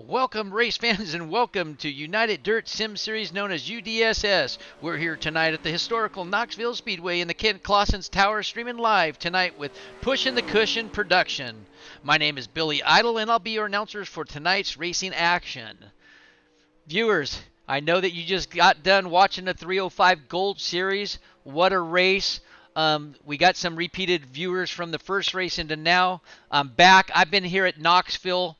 Welcome, race fans, and welcome to United Dirt Sim Series known as UDSS. We're here tonight at the historical Knoxville Speedway in the Kent Clausen's Tower, streaming live tonight with Pushing the Cushion production. My name is Billy Idle, and I'll be your announcer for tonight's racing action. Viewers, I know that you just got done watching the 305 Gold Series. What a race. We got some repeated viewers from the first race into now. I'm back. I've been here at Knoxville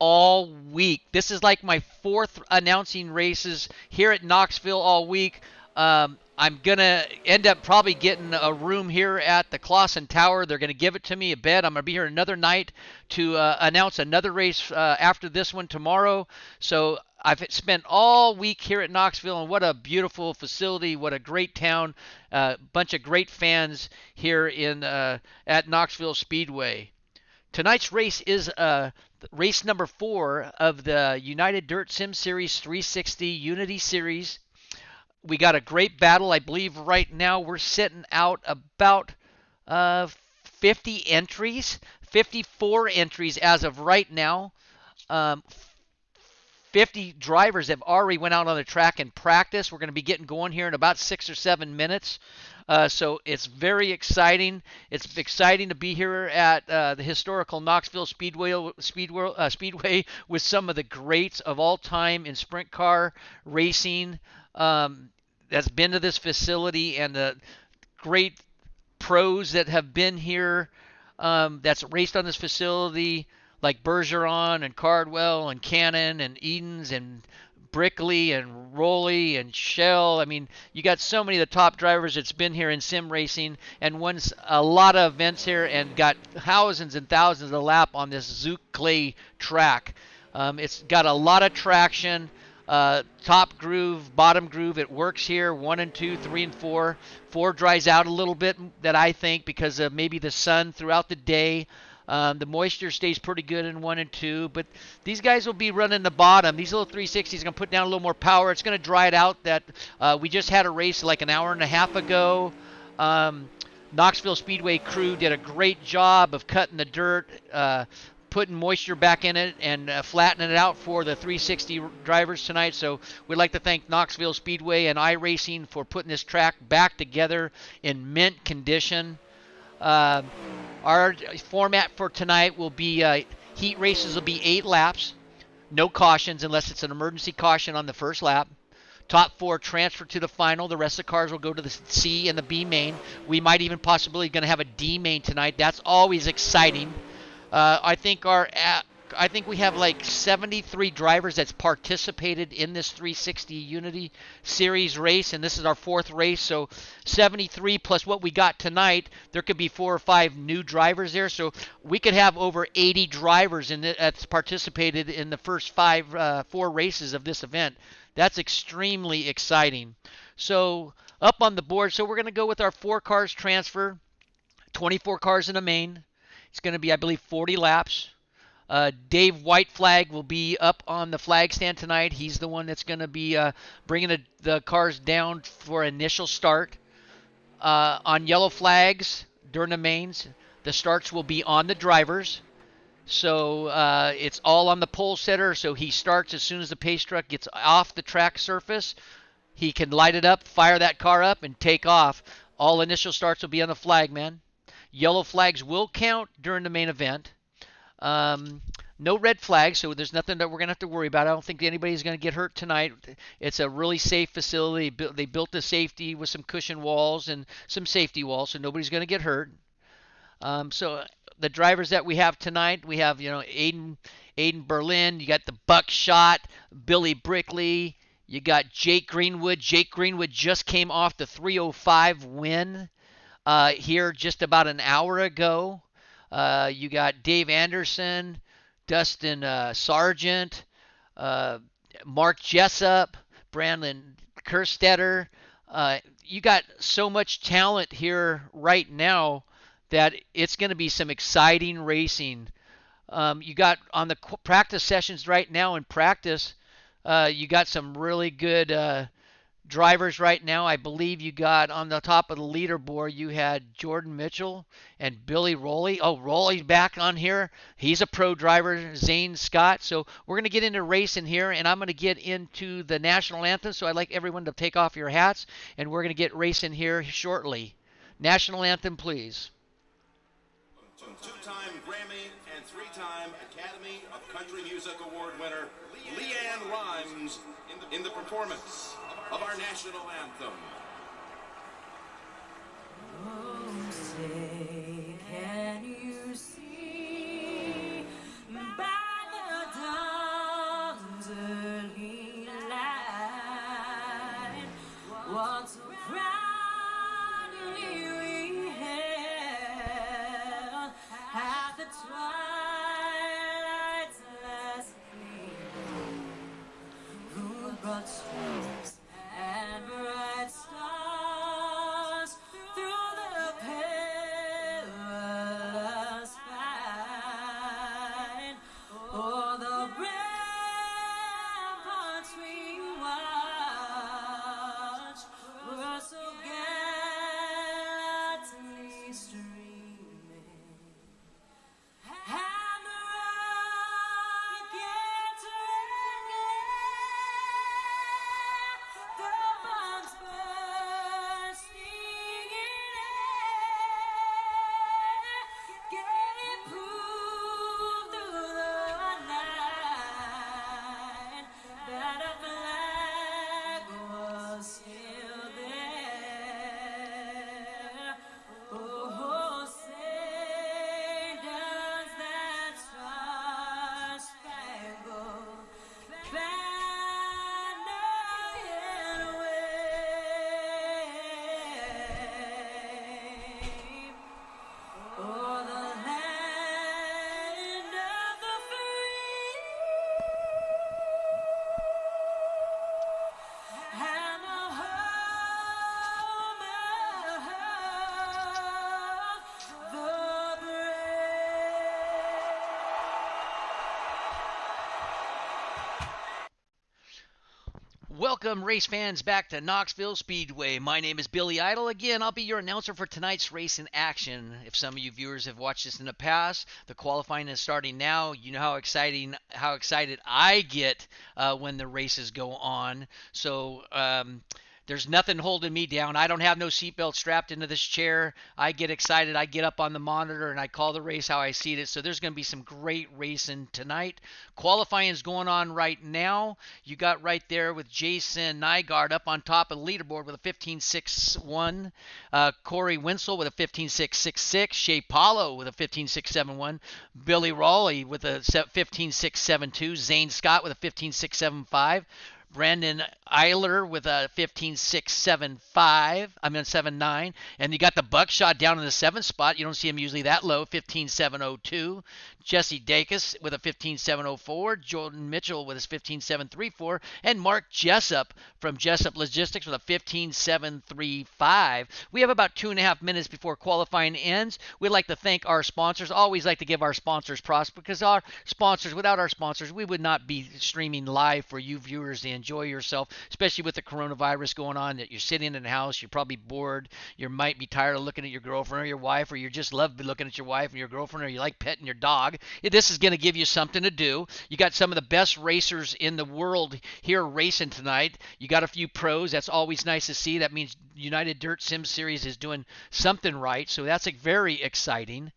all week. This is like my fourth announcing races here at Knoxville all week. I'm going to end up probably getting a room here at the Clausen Tower. They're going to give it to me, a bed. I'm going to be here another night to announce another race after this one tomorrow. So I've spent all week here at Knoxville, and what a beautiful facility, what a great town, bunch of great fans here at Knoxville Speedway. Tonight's race is race number 4 of the United Dirt Sim Series 360 Unity Series. We got a great battle. I believe right now we're sitting out about 50 entries, 54 entries as of right now. 50 drivers have already went out on the track and practice. We're going to be getting going here in about 6 or 7 minutes. So it's very exciting. It's exciting to be here at the historical Knoxville Speedway with some of the greats of all time in sprint car racing that's been to this facility, and the great pros that have been here that's raced on this facility, like Bergeron and Cardwell and Cannon and Edens and Brickley and Rowley and Shell. I mean, you got so many of the top drivers that's been here in sim racing and won a lot of events here and got thousands and thousands a lap on this Zook clay track. It's got a lot of traction. Top groove, bottom groove, it works here. 1 and 2, 3 and 4. 4 dries out a little bit, that I think, because of maybe the sun throughout the day. The moisture stays pretty good in 1 and 2, but these guys will be running the bottom. These little 360s are going to put down a little more power. It's going to dry it out. That we just had a race like an hour and a half ago. Knoxville Speedway crew did a great job of cutting the dirt, putting moisture back in it, and flattening it out for the 360 drivers tonight. So we'd like to thank Knoxville Speedway and iRacing for putting this track back together in mint condition. Our format for tonight will be heat races will be 8 laps, no cautions unless it's an emergency caution on the first lap. Top 4 transfer to the final. The rest of the cars will go to the C and the B main. We might even possibly going to have a D main tonight. That's always exciting. I think we have like 73 drivers that's participated in this 360 Unity Series race, and this is our 4th race. So 73 plus what we got tonight, there could be 4 or 5 new drivers there. So we could have over 80 drivers that's participated in the first 4 races of this event. That's extremely exciting. So up on the board, so we're going to go with our 4 cars transfer, 24 cars in a main. It's going to be, I believe, 40 laps. Dave Whiteflag will be up on the flag stand tonight. He's the one that's going to be bringing the cars down for initial start. On yellow flags during the mains, the starts will be on the drivers. So it's all on the pole setter. So he starts as soon as the pace truck gets off the track surface. He can light it up, fire that car up, and take off. All initial starts will be on the flag, man. Yellow flags will count during the main event. No red flags, so there's nothing that we're going to have to worry about. I don't think anybody's going to get hurt tonight. It's a really safe facility. They built the safety with some cushion walls and some safety walls, so nobody's going to get hurt. So the drivers that we have tonight, we have, Aiden Berlin. You got the Buckshot, Billy Brickley. You got Jake Greenwood. Jake Greenwood just came off the 305 win here just about an hour ago. You got Dave Anderson, Dustin Sargent, Mark Jessup, Brandon Kerstetter. You got so much talent here right now that it's going to be some exciting racing. You got on the practice sessions right now in practice, you got some really good drivers right now. I believe you got on the top of the leaderboard, you had Jordan Mitchell and Billy Rowley. Oh, Rowley's back on here. He's a pro driver, Zane Scott. So we're going to get into racing here, and I'm going to get into the national anthem. So I'd like everyone to take off your hats, and we're going to get racing here shortly. National anthem, please. Two-time Grammy and three-time Academy of Country Music Award winner Leanne Rimes in the performance of our national anthem. Oh, say, can you see by the dawn's early light what so proudly we hailed at the twilight's last gleam, who brought strength and bright stars through the perilous fight. Oh, the ramparts we watched were so gallantly streaming, and the rockets ringing, the bombs bursting in air, gave proof through the night that a flag was still there. Oh, say does that star-spangled banner yet wave o'er the land of the free and the home of the brave. Welcome, race fans, back to Knoxville Speedway. My name is Billy Idle. Again, I'll be your announcer for tonight's race in action. If some of you viewers have watched this in the past, the qualifying is starting now. You know how excited I get when the races go on. So there's nothing holding me down. I don't have no seatbelt strapped into this chair. I get excited. I get up on the monitor and I call the race how I see it. So there's going to be some great racing tonight. Qualifying is going on right now. You got right there with Jason Nygaard up on top of the leaderboard with a 15.61. Corey Winsel with a 15.666. Shea Paulo with a 15.671. Billy Rowley with a 15.672. Zane Scott with a 15.675. Brandon Eiler with a 79, and you got the Buckshot down in the 7th spot. You don't see him usually that low, 15.702. Jesse Dacus with a 15.704. Jordan Mitchell with his 15.734, and Mark Jessup from Jessup Logistics with a 15.735. We have about 2.5 minutes before qualifying ends. We'd like to thank our sponsors. Always like to give our sponsors props, because our sponsors, without our sponsors, we would not be streaming live for you viewers to enjoy yourself, especially with the coronavirus going on, that you're sitting in the house, you're probably bored, you might be tired of looking at your girlfriend or your wife, or you just love looking at your wife and your girlfriend, or you like petting your dog. This is going to give you something to do. You got some of the best racers in the world here racing tonight. You got a few pros. That's always nice to see. That means United Dirt Sim Series is doing something right, so that's very exciting.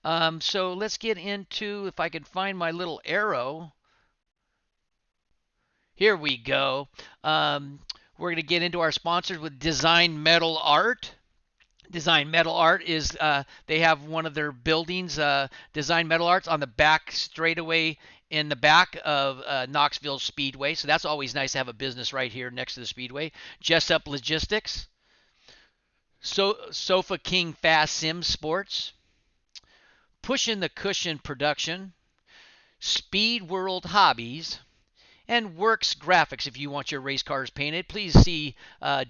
So let's get into, if I can find my little arrow. Here we go. We're going to get into our sponsors with Design Metal Art. Design Metal Art is, they have one of their buildings, Design Metal Arts, on the back straightaway in the back of Knoxville Speedway. So that's always nice to have a business right here next to the Speedway. Jessup Logistics. Sofa King Fast Sim Sports. Pushing the Cushion Production. Speed World Hobbies. and Works Graphics. If you want your race cars painted, please see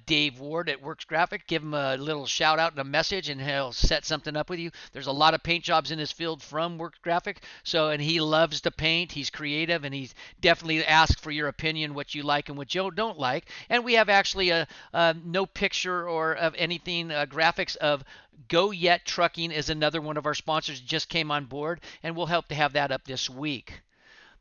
Dave Ward at Works Graphic. Give him a little shout out and a message, and he'll set something up with you. There's a lot of paint jobs in this field from Works Graphic, and he loves to paint. He's creative, and he's definitely asks for your opinion, what you like and what you don't like. And we have actually a no picture or of anything graphics of Go Yet Trucking is another one of our sponsors, just came on board, and we'll help to have that up this week.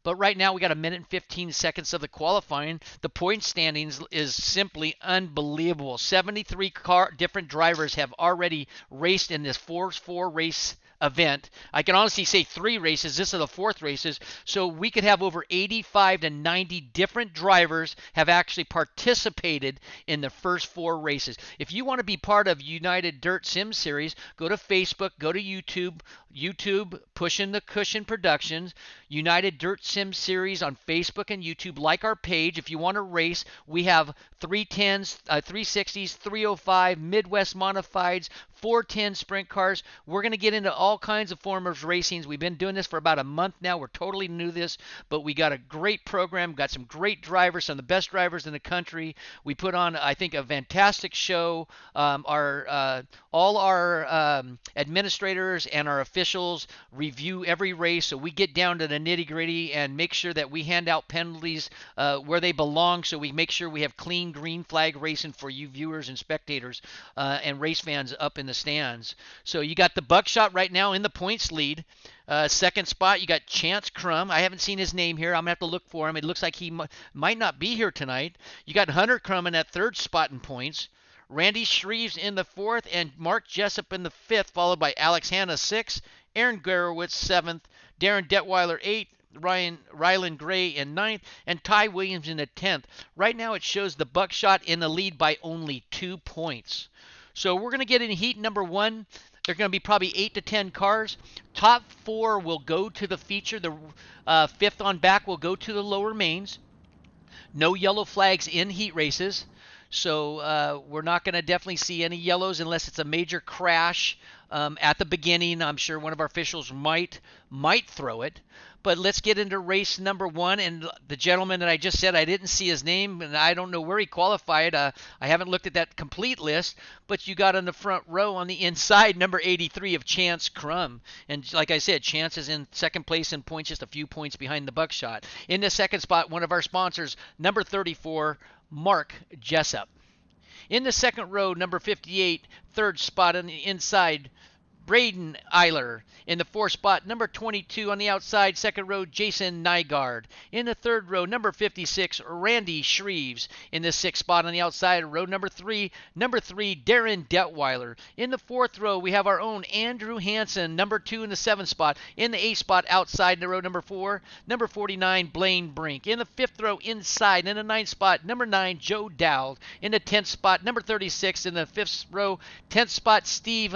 But right now we got a minute and 15 seconds of the qualifying. The point standings is simply unbelievable. 73 different drivers have already raced in this 4-4 race event. I can honestly say 3 races. This is the 4th races. So we could have over 85 to 90 different drivers have actually participated in the first 4 races. If you want to be part of United Dirt Sim Series, go to Facebook, go to YouTube, Pushing the Cushion Productions, United Dirt Sim Series on Facebook and YouTube. Like our page. If you want to race, we have 310s, 360s, 305, Midwest Modifieds, 410 sprint cars. We're going to get into all kinds of forms of racings. We've been doing this for about a month now. We're totally new to this, but we got a great program, got some great drivers, some of the best drivers in the country. We put on, I think, a fantastic show. All our administrators and our officials review every race, so we get down to the nitty-gritty and make sure that we hand out penalties where they belong, so we make sure we have clean green flag racing for you viewers and spectators and race fans up in the stands. So you got the Buckshot right now in the points lead. Second spot, you got Chance Crum. I haven't seen his name here. I'm going to have to look for him. It looks like he might not be here tonight. You got Hunter Crum in that 3rd spot in points. Randy Shreves in the 4th, and Mark Jessup in the 5th, followed by Alex Hanna 6th, Aaron Garowitz 7th, Darren Detweiler 8th, Rylan Gray in 9th, and Ty Williams in the 10th. Right now it shows the Buckshot in the lead by only 2 points. So we're going to get in heat number 1. There's going to be probably 8 to 10 cars. Top 4 will go to the feature. The 5th on back will go to the lower mains. No yellow flags in heat races. So we're not going to definitely see any yellows unless it's a major crash at the beginning. I'm sure one of our officials might throw it. But let's get into race number 1. And the gentleman that I just said, I didn't see his name, and I don't know where he qualified. I haven't looked at that complete list. But you got on the front row on the inside, number 83 of Chance Crum. And like I said, Chance is in 2nd place in points, just a few points behind the Buckshot. In the 2nd spot, one of our sponsors, number 34, Mark Jessup. In the 2nd row, number 58, 3rd spot on the inside, Braden Eiler. In the 4th spot, number 22 on the outside, 2nd row, Jason Nygaard. In the 3rd row, number 56, Randy Shreves. In the 6th spot on the outside, row number 3, Darren Detweiler. In the 4th row, we have our own Andrew Hansen, number 2 in the 7th spot. In the 8th spot outside, in the row number 4, number 49, Blaine Brink. In the 5th row inside, in the 9th spot, number 9, Joe Dowd. In the 10th spot, number 36. In the 5th row, 10th spot, Steve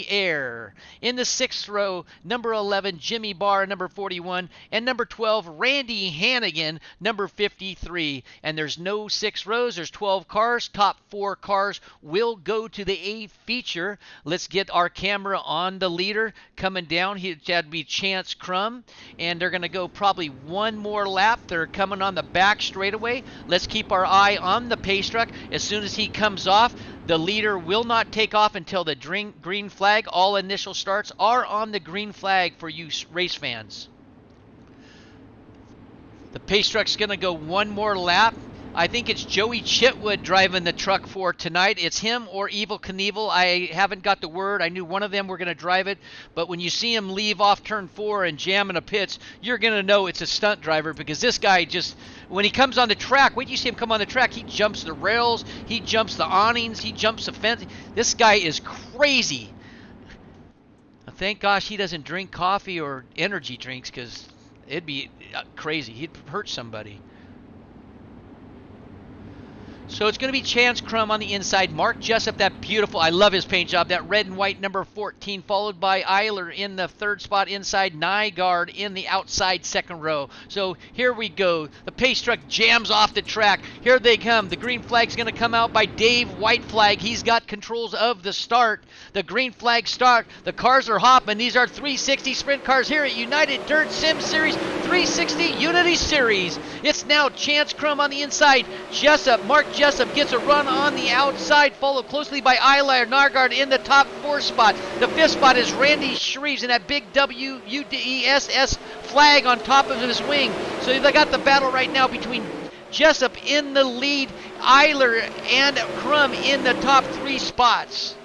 Air. In the 6th row, number 11, Jimmy Barr, number 41, and number 12, Randy Hannigan, number 53. And there's no 6 rows, there's 12 cars. Top 4 cars will go to the A feature. Let's get our camera on the leader coming down. That'd be Chance Crum, and they're going to go probably one more lap. They're coming on the back straightaway. Let's keep our eye on the pace truck. As soon as he comes off, the leader will not take off until the green flag. All initial starts are on the green flag for you race fans. The pace truck's going to go one more lap. I think it's Joey Chitwood driving the truck for tonight. It's him or Evil Knievel. I haven't got the word. I knew one of them were going to drive it. But when you see him leave off turn 4 and jam in the pits, you're going to know it's a stunt driver, because this guy just, when he comes on the track, when you see him come on the track, he jumps the rails, he jumps the awnings, he jumps the fence. This guy is crazy. Thank gosh he doesn't drink coffee or energy drinks, because it'd be crazy. He'd hurt somebody. So it's going to be Chance Crum on the inside. Mark Jessup, that beautiful, I love his paint job, that red and white number 14, followed by Eiler in the third spot inside, Nygaard in the outside second row. So here we go. The pace truck jams off the track. Here they come. The green flag's going to come out by Dave White Flag. He's got controls of the start. The green flag start. The cars are hopping. These are 360 sprint cars here at United Dirt Sim Series 360 Unity Series. It's now Chance Crum on the inside. Mark Jessup gets a run on the outside, followed closely by Eiler Nygaard in the top 4 spot. The 5th spot is Randy Shreves in that big WUDESS flag on top of his wing. So they got the battle right now between Jessup in the lead, Eiler and Crum in the top 3 spots.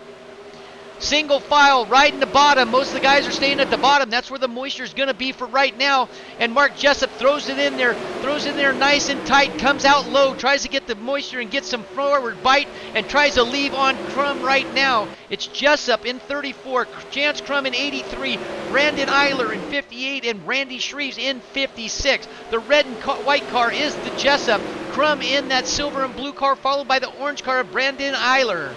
Single file right in the bottom. Most of the guys are staying at the bottom. That's where the moisture is going to be for right now. And Mark Jessup throws it in there nice and tight, comes out low, tries to get the moisture and get some forward bite, and tries to leave on Crum right now. It's Jessup in 34, Chance Crum in 83, Brandon Eiler in 58, and Randy Shreves in 56. The red and white car is the Jessup. Crum in that silver and blue car, followed by the orange car of Brandon Eiler.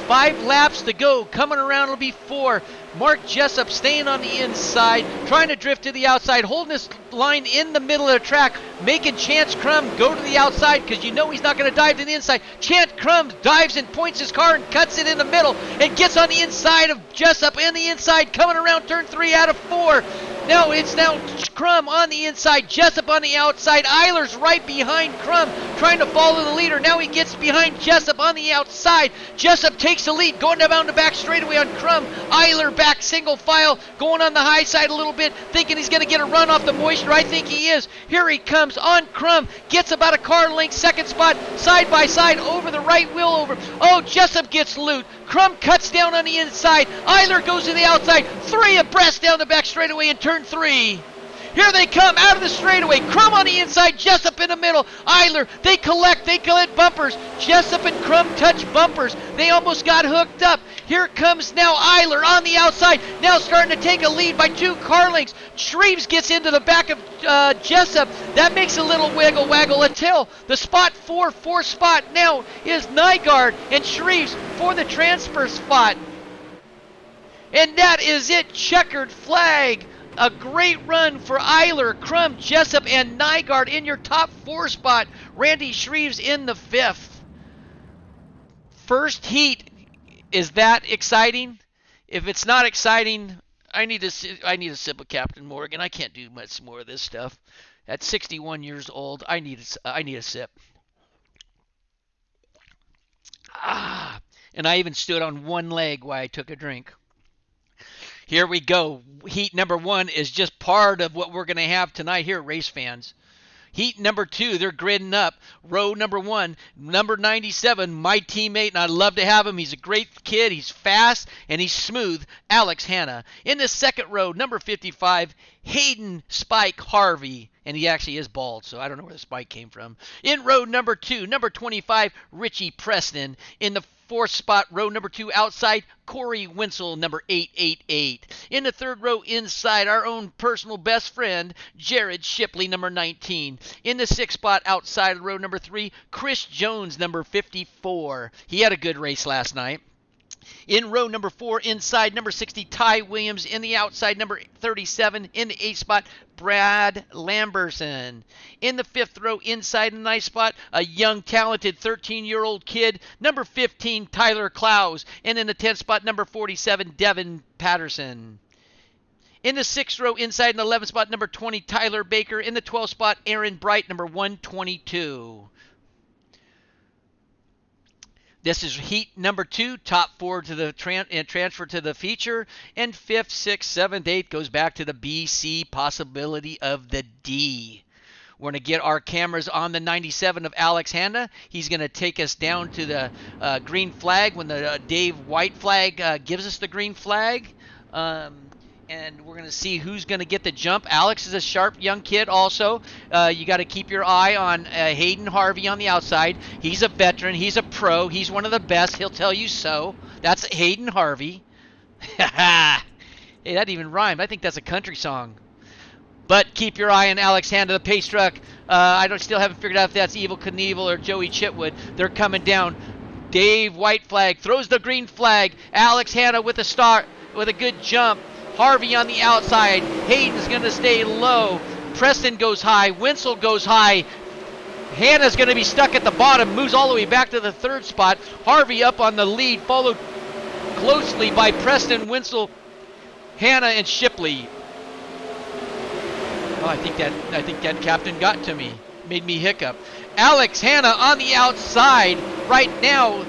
5 laps to go. Coming around, it'll be 4. Mark Jessup staying on the inside, trying to drift to the outside, holding this line in the middle of the track, making Chance Crum go to the outside because you know he's not going to dive to the inside. Chance Crum dives and points his car and cuts it in the middle and gets on the inside of Jessup and the inside, coming around turn 3 out of 4. Now it's Crum on the inside, Jessup on the outside. Eiler's right behind Crum, trying to follow the leader. Now he gets behind Jessup on the outside. Jessup takes the lead, going down the back straightaway on Crum. Eiler back single file, going on the high side a little bit, thinking he's going to get a run off the moisture. I think he is. Here he comes on Crum, gets about a car length, second spot, side by side, over the right wheel over. Oh, Jessup gets loot. Crum cuts down on the inside. Eiler goes to the outside. 3 abreast down the back straightaway in turn 3. Here they come out of the straightaway. Crum on the inside, Jessup in the middle. Eiler, they collect bumpers. Jessup and Crum touch bumpers. They almost got hooked up. Here comes now Eiler on the outside. Now starting to take a lead by 2 car lengths. Shreves gets into the back of Jessup. That makes a little wiggle waggle until the spot 4 spot now is Nygaard and Shreves for the transfer spot. And that is it. Checkered flag. A great run for Eiler, Crum, Jessup, and Nygaard in your top 4 spot. Randy Shreves in the 5th. First heat. Is that exciting? If it's not exciting, I need a sip of Captain Morgan. I can't do much more of this stuff. At 61 years old, I need a sip. And I even stood on one leg while I took a drink. Here we go. Heat number 1 is just part of what we're going to have tonight here, race fans. Heat number 2, they're gridding up. Row number 1, number 97, my teammate, and I love to have him. He's a great kid. He's fast, and he's smooth. Alex Hanna. In the second row, number 55, Hayden Spike Harvey. And he actually is bald, so I don't know where the spike came from. In row number 2, number 25, Richie Preston. In the 4th spot, row number 2 outside, Corey Winsel, number 888. In the 3rd row inside, our own personal best friend, Jared Shipley, number 19. In the 6th spot outside row number 3, Chris Jones, number 54. He had a good race last night. In row number 4, inside number 60, Ty Williams. In the outside, number 37. In the 8th spot, Brad Lamberson. In the 5th row, inside the nice spot, a young, talented 13-year-old kid, number 15, Tyler Clowes. And in the 10th spot, number 47, Devin Patterson. In the 6th row, inside in the 11th spot, number 20, Tyler Baker. In the 12th spot, Aaron Bright, number 122. This is heat number 2, top 4 to the transfer to the feature, and 5th, 6th, 7th, 8th goes back to the BC possibility of the D. We're going to get our cameras on the 97 of Alex Hanna. He's going to take us down to the green flag when the Dave White flag gives us the green flag. And we're going to see who's going to get the jump. Alex is a sharp young kid also. You got to keep your eye on Hayden Harvey on the outside. He's a veteran. He's a pro. He's one of the best. He'll tell you so. That's Hayden Harvey. Hey, that even rhymed. I think that's a country song. But keep your eye on Alex Hanna, the pace truck. Still haven't figured out if that's Evil Knievel or Joey Chitwood. They're coming down. Dave White flag throws the green flag. Alex Hanna with a start, with a good jump. Harvey on the outside. Hayden's going to stay low. Preston goes high. Wenzel goes high. Hanna's going to be stuck at the bottom. Moves all the way back to the third spot. Harvey up on the lead, followed closely by Preston, Wenzel, Hanna, and Shipley. Oh, I think that captain got to me. Made me hiccup. Alex Hanna on the outside right now.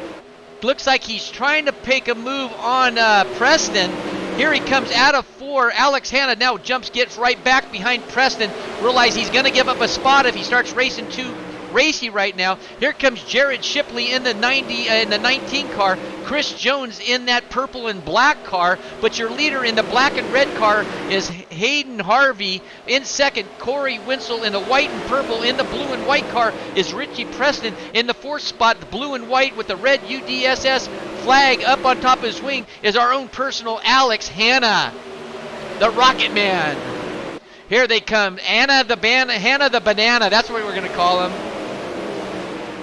Looks like he's trying to make a move on Preston. Here he comes out of 4. Alex Hanna now gets right back behind Preston. Realize he's going to give up a spot if he starts racing too racy right now. Here comes Jared Shipley in the 19 car. Chris Jones in that purple and black car. But your leader in the black and red car is Hayden Harvey. In second, Corey Wenzel in the white and purple. In the blue and white car is Richie Preston. In the 4th spot, the blue and white with the red UDSS flag up on top of his wing is our own personal Alex Hanna, the Rocket Man. Here they come. Hanna the Banana. That's what we're going to call him.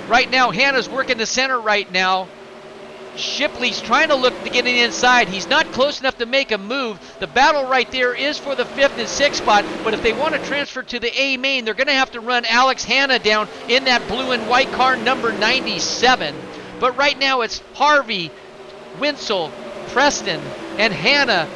Right now, Hanna's working the center right now. Shipley's trying to look to get in inside. He's not close enough to make a move. The battle right there is for the 5th and 6th spot, but if they want to transfer to the A main, they're going to have to run Alex Hanna down in that blue and white car number 97. But right now it's Harvey, Wenzel, Preston, and Hanna.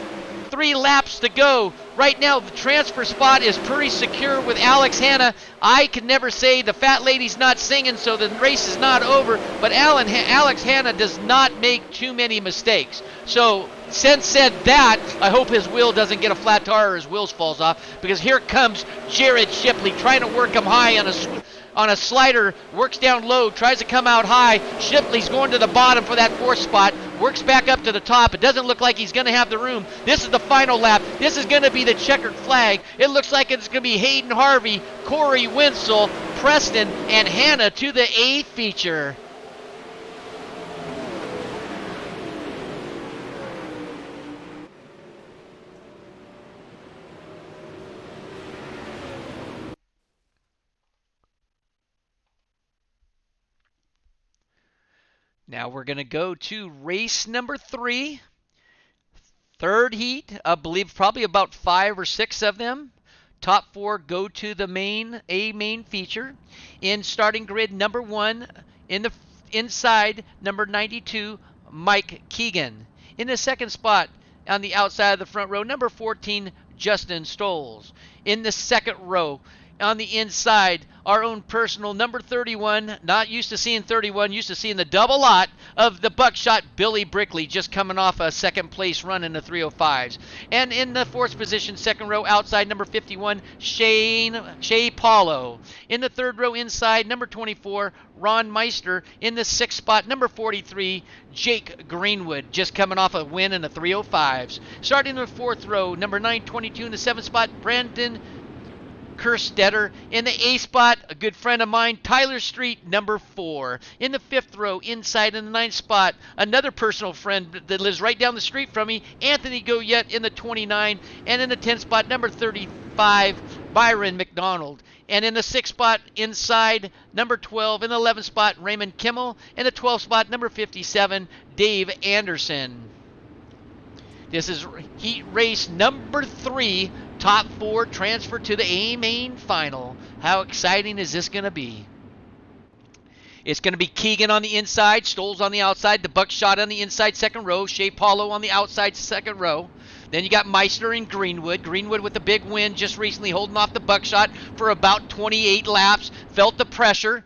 3 laps to go. Right now the transfer spot is pretty secure with Alex Hanna. I can never say the fat lady's not singing, so the race is not over, but Alex Hanna does not make too many mistakes. So since said that, I hope his wheel doesn't get a flat tire or his wheels falls off, because here comes Jared Shipley trying to work him high on a slider, works down low, tries to come out high. Shipley's going to the bottom for that 4th spot, works back up to the top. It doesn't look like he's going to have the room. This is the final lap. This is going to be the checkered flag. It looks like it's going to be Hayden Harvey, Corey Wenzel, Preston, and Hanna to the A feature. Now we're going to go to race number 3. Third heat, I believe probably about 5 or 6 of them. Top 4 go to the A main feature. In starting grid number 1, in the inside, number 92, Mike Keegan. In the second spot, on the outside of the front row, number 14, Justin Stoles. In the second row, on the inside, our own personal number 31, not used to seeing 31, used to seeing the double lot of the buckshot Billy Brickley, just coming off a second place run in the 305s. And in the 4th position, second row outside, number 51, Shea Paulo. In the 3rd row inside, number 24, Ron Meister. In the 6th spot, number 43, Jake Greenwood, just coming off a win in the 305s. Starting in the 4th row, number 922 in the 7th spot, Brandon Kerstetter. In the 8th spot, a good friend of mine, Tyler Street, number 4. In the 5th row, inside in the 9th spot, another personal friend that lives right down the street from me, Anthony Goyette in the 29. And in the 10th spot, number 35, Byron McDonald. And in the 6th spot, inside, number 12. In the 11th spot, Raymond Kimmel. In the 12th spot, number 57, Dave Anderson. This is heat race number 3. Top 4 transfer to the A main final. How exciting is this going to be? It's going to be Keegan on the inside, Stoles on the outside, the buckshot on the inside second row, Shea Paulo on the outside second row. Then you got Meister and Greenwood. Greenwood with the big win just recently, holding off the buckshot for about 28 laps. Felt the pressure.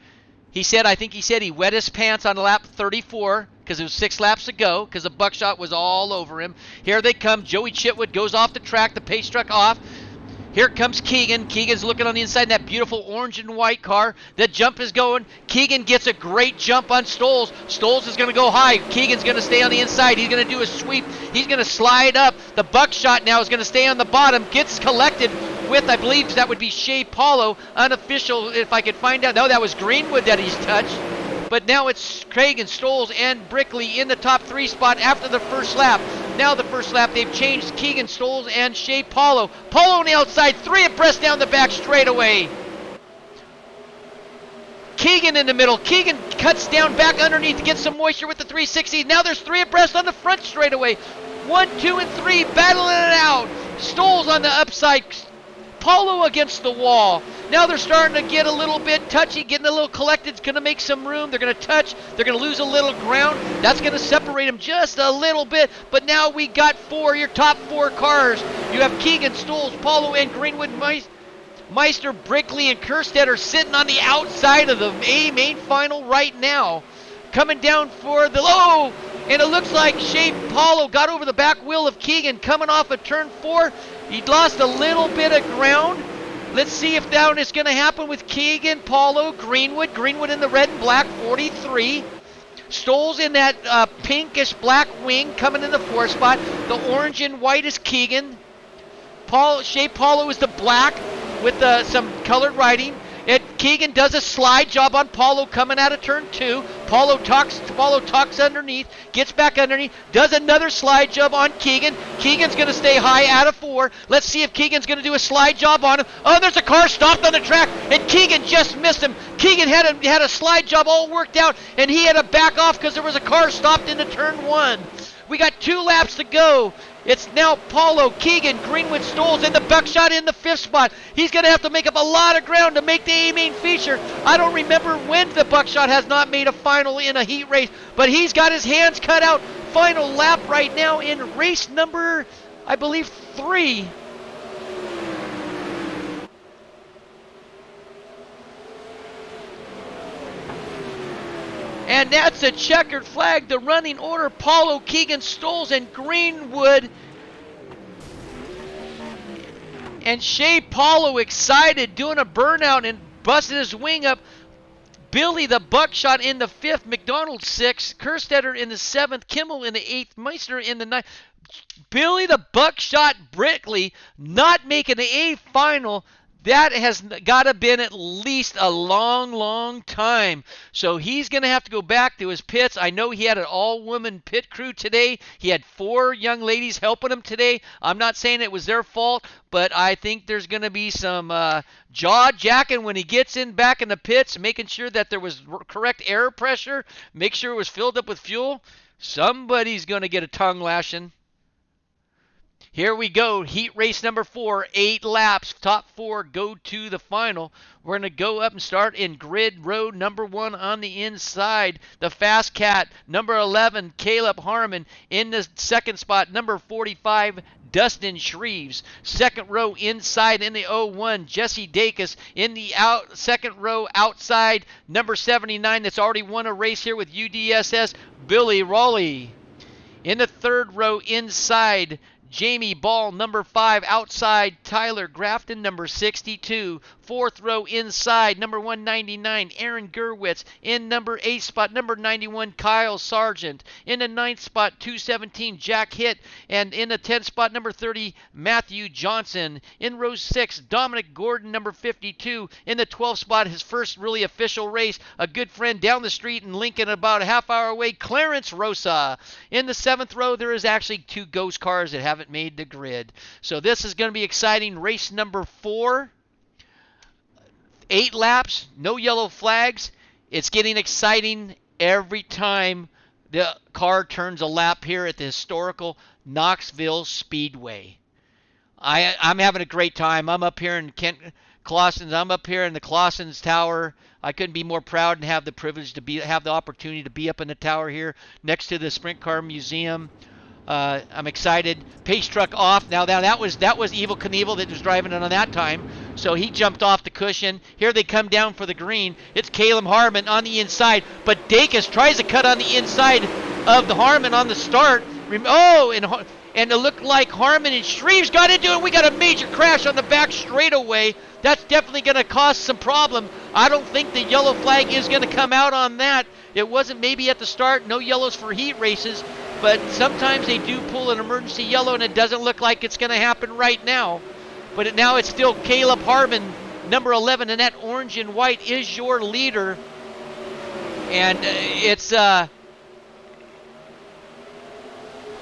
I think he said he wet his pants on lap 34 because it was 6 laps to go because the buckshot was all over him. Here they come. Joey Chitwood goes off the track. The pace truck off. Here comes Keegan. Keegan's looking on the inside in that beautiful orange and white car. The jump is going. Keegan gets a great jump on Stoles. Stoles is going to go high. Keegan's going to stay on the inside. He's going to do a sweep. He's going to slide up. The buckshot now is going to stay on the bottom. Gets collected with, I believe that would be Shea Paulo. Unofficial, if I could find out. No, that was Greenwood that he's touched. But now it's Craig and Stoles and Brickley in the top 3 spot after the first lap. Now the first lap, they've changed Keegan Stoles and Shea Paulo. Paulo on the outside, 3 abreast down the back straightaway. Keegan in the middle. Keegan cuts down back underneath to get some moisture with the 360. Now there's 3 abreast on the front straightaway. 1, 2, and 3 battling it out. Stoles on the upside. Paulo against the wall. Now they're starting to get a little bit touchy, getting a little collected. It's going to make some room. They're going to touch. They're going to lose a little ground. That's going to separate them just a little bit. But now we got your top 4 cars. You have Keegan, Stoles, Paulo, and Greenwood, Meister, Brickley, and Kerstetter sitting on the outside of the main final right now. Coming down for the low. And it looks like Shea Paulo got over the back wheel of Keegan coming off of turn 4. He lost a little bit of ground. Let's see if that is going to happen with Keegan, Paulo, Greenwood. Greenwood in the red and black, 43. Stoles in that pinkish black wing coming in the 4th spot. The orange and white is Keegan. Shea Paulo is the black with some colored writing. Keegan does a slide job on Paulo coming out of turn 2. Paulo tucks underneath, gets back underneath, does another slide job on Keegan. Keegan's going to stay high out of 4. Let's see if Keegan's going to do a slide job on him. Oh, there's a car stopped on the track, and Keegan just missed him. Keegan had a slide job all worked out, and he had to back off because there was a car stopped into turn 1. We got 2 laps to go. It's now Paulo, Keegan, Greenwood, Stoles, and the Buckshot in the 5th spot. He's going to have to make up a lot of ground to make the A-main feature. I don't remember when the Buckshot has not made a final in a heat race, but he's got his hands cut out. Final lap right now in race number, I believe, 3. And that's a checkered flag. The running order, Paulo, Keegan, Stoles, and Greenwood. And Shea Paulo excited, doing a burnout and busting his wing up. Billy the Buckshot in the 5th, McDonald 6th, Kerstetter in the 7th, Kimmel in the 8th, Meister in the 9th. Billy the Buckshot Brickley not making the A final. That has got to been at least a long, long time. So he's going to have to go back to his pits. I know he had an all-woman pit crew today. He had 4 young ladies helping him today. I'm not saying it was their fault, but I think there's going to be some jaw-jacking when he gets back in the pits, making sure that there was correct air pressure, make sure it was filled up with fuel. Somebody's going to get a tongue lashing. Here we go, heat race number 4, 8 laps, top 4 go to the final. We're going to go up and start in grid road number 1 on the inside. The Fast Cat, number 11, Caleb Harmon. In the 2nd spot, number 45, Dustin Shreves. 2nd row inside in the 01, Jesse Dacus. In the 2nd row outside, number 79, that's already won a race here with UDSS, Billy Raleigh. In the 3rd row inside, Jamie Ball, number 5, outside, Tyler Grafton, number 62. 4th row inside, number 199, Aaron Gerwitz. In number 8 spot, number 91, Kyle Sargent. In the 9th spot, 217, Jack Hitt. And in the 10th spot, number 30, Matthew Johnson. In row 6, Dominic Gordon, number 52. In the 12th spot, his first really official race, a good friend down the street in Lincoln about a half hour away, Clarence Rosa. In the 7th row, there is actually 2 ghost cars that haven't made the grid. So this is going to be exciting. Race number 4. 8 laps, no yellow flags. It's getting exciting every time the car turns a lap here at the historical Knoxville Speedway. I'm having a great time. I'm up here in Clausen's. I'm up here in the Clausen's Tower. I couldn't be more proud and have the privilege to have the opportunity to be up in the tower here next to the Sprint Car Museum. I'm excited. Pace truck off. Now that was Evel Knievel that was driving it on that time. So he jumped off the cushion. Here they come down for the green. It's Caleb Harmon on the inside. But Dacus tries to cut on the inside of the Harmon on the start. Oh, and it looked like Harmon and Shreves got into it. We got a major crash on the back straightaway. That's definitely going to cause some problem. I don't think the yellow flag is going to come out on that. It wasn't maybe at the start. No yellows for heat races. But sometimes they do pull an emergency yellow, and it doesn't look like it's going to happen right now. But now it's still Caleb Harmon, number 11, and that orange and white is your leader. And it's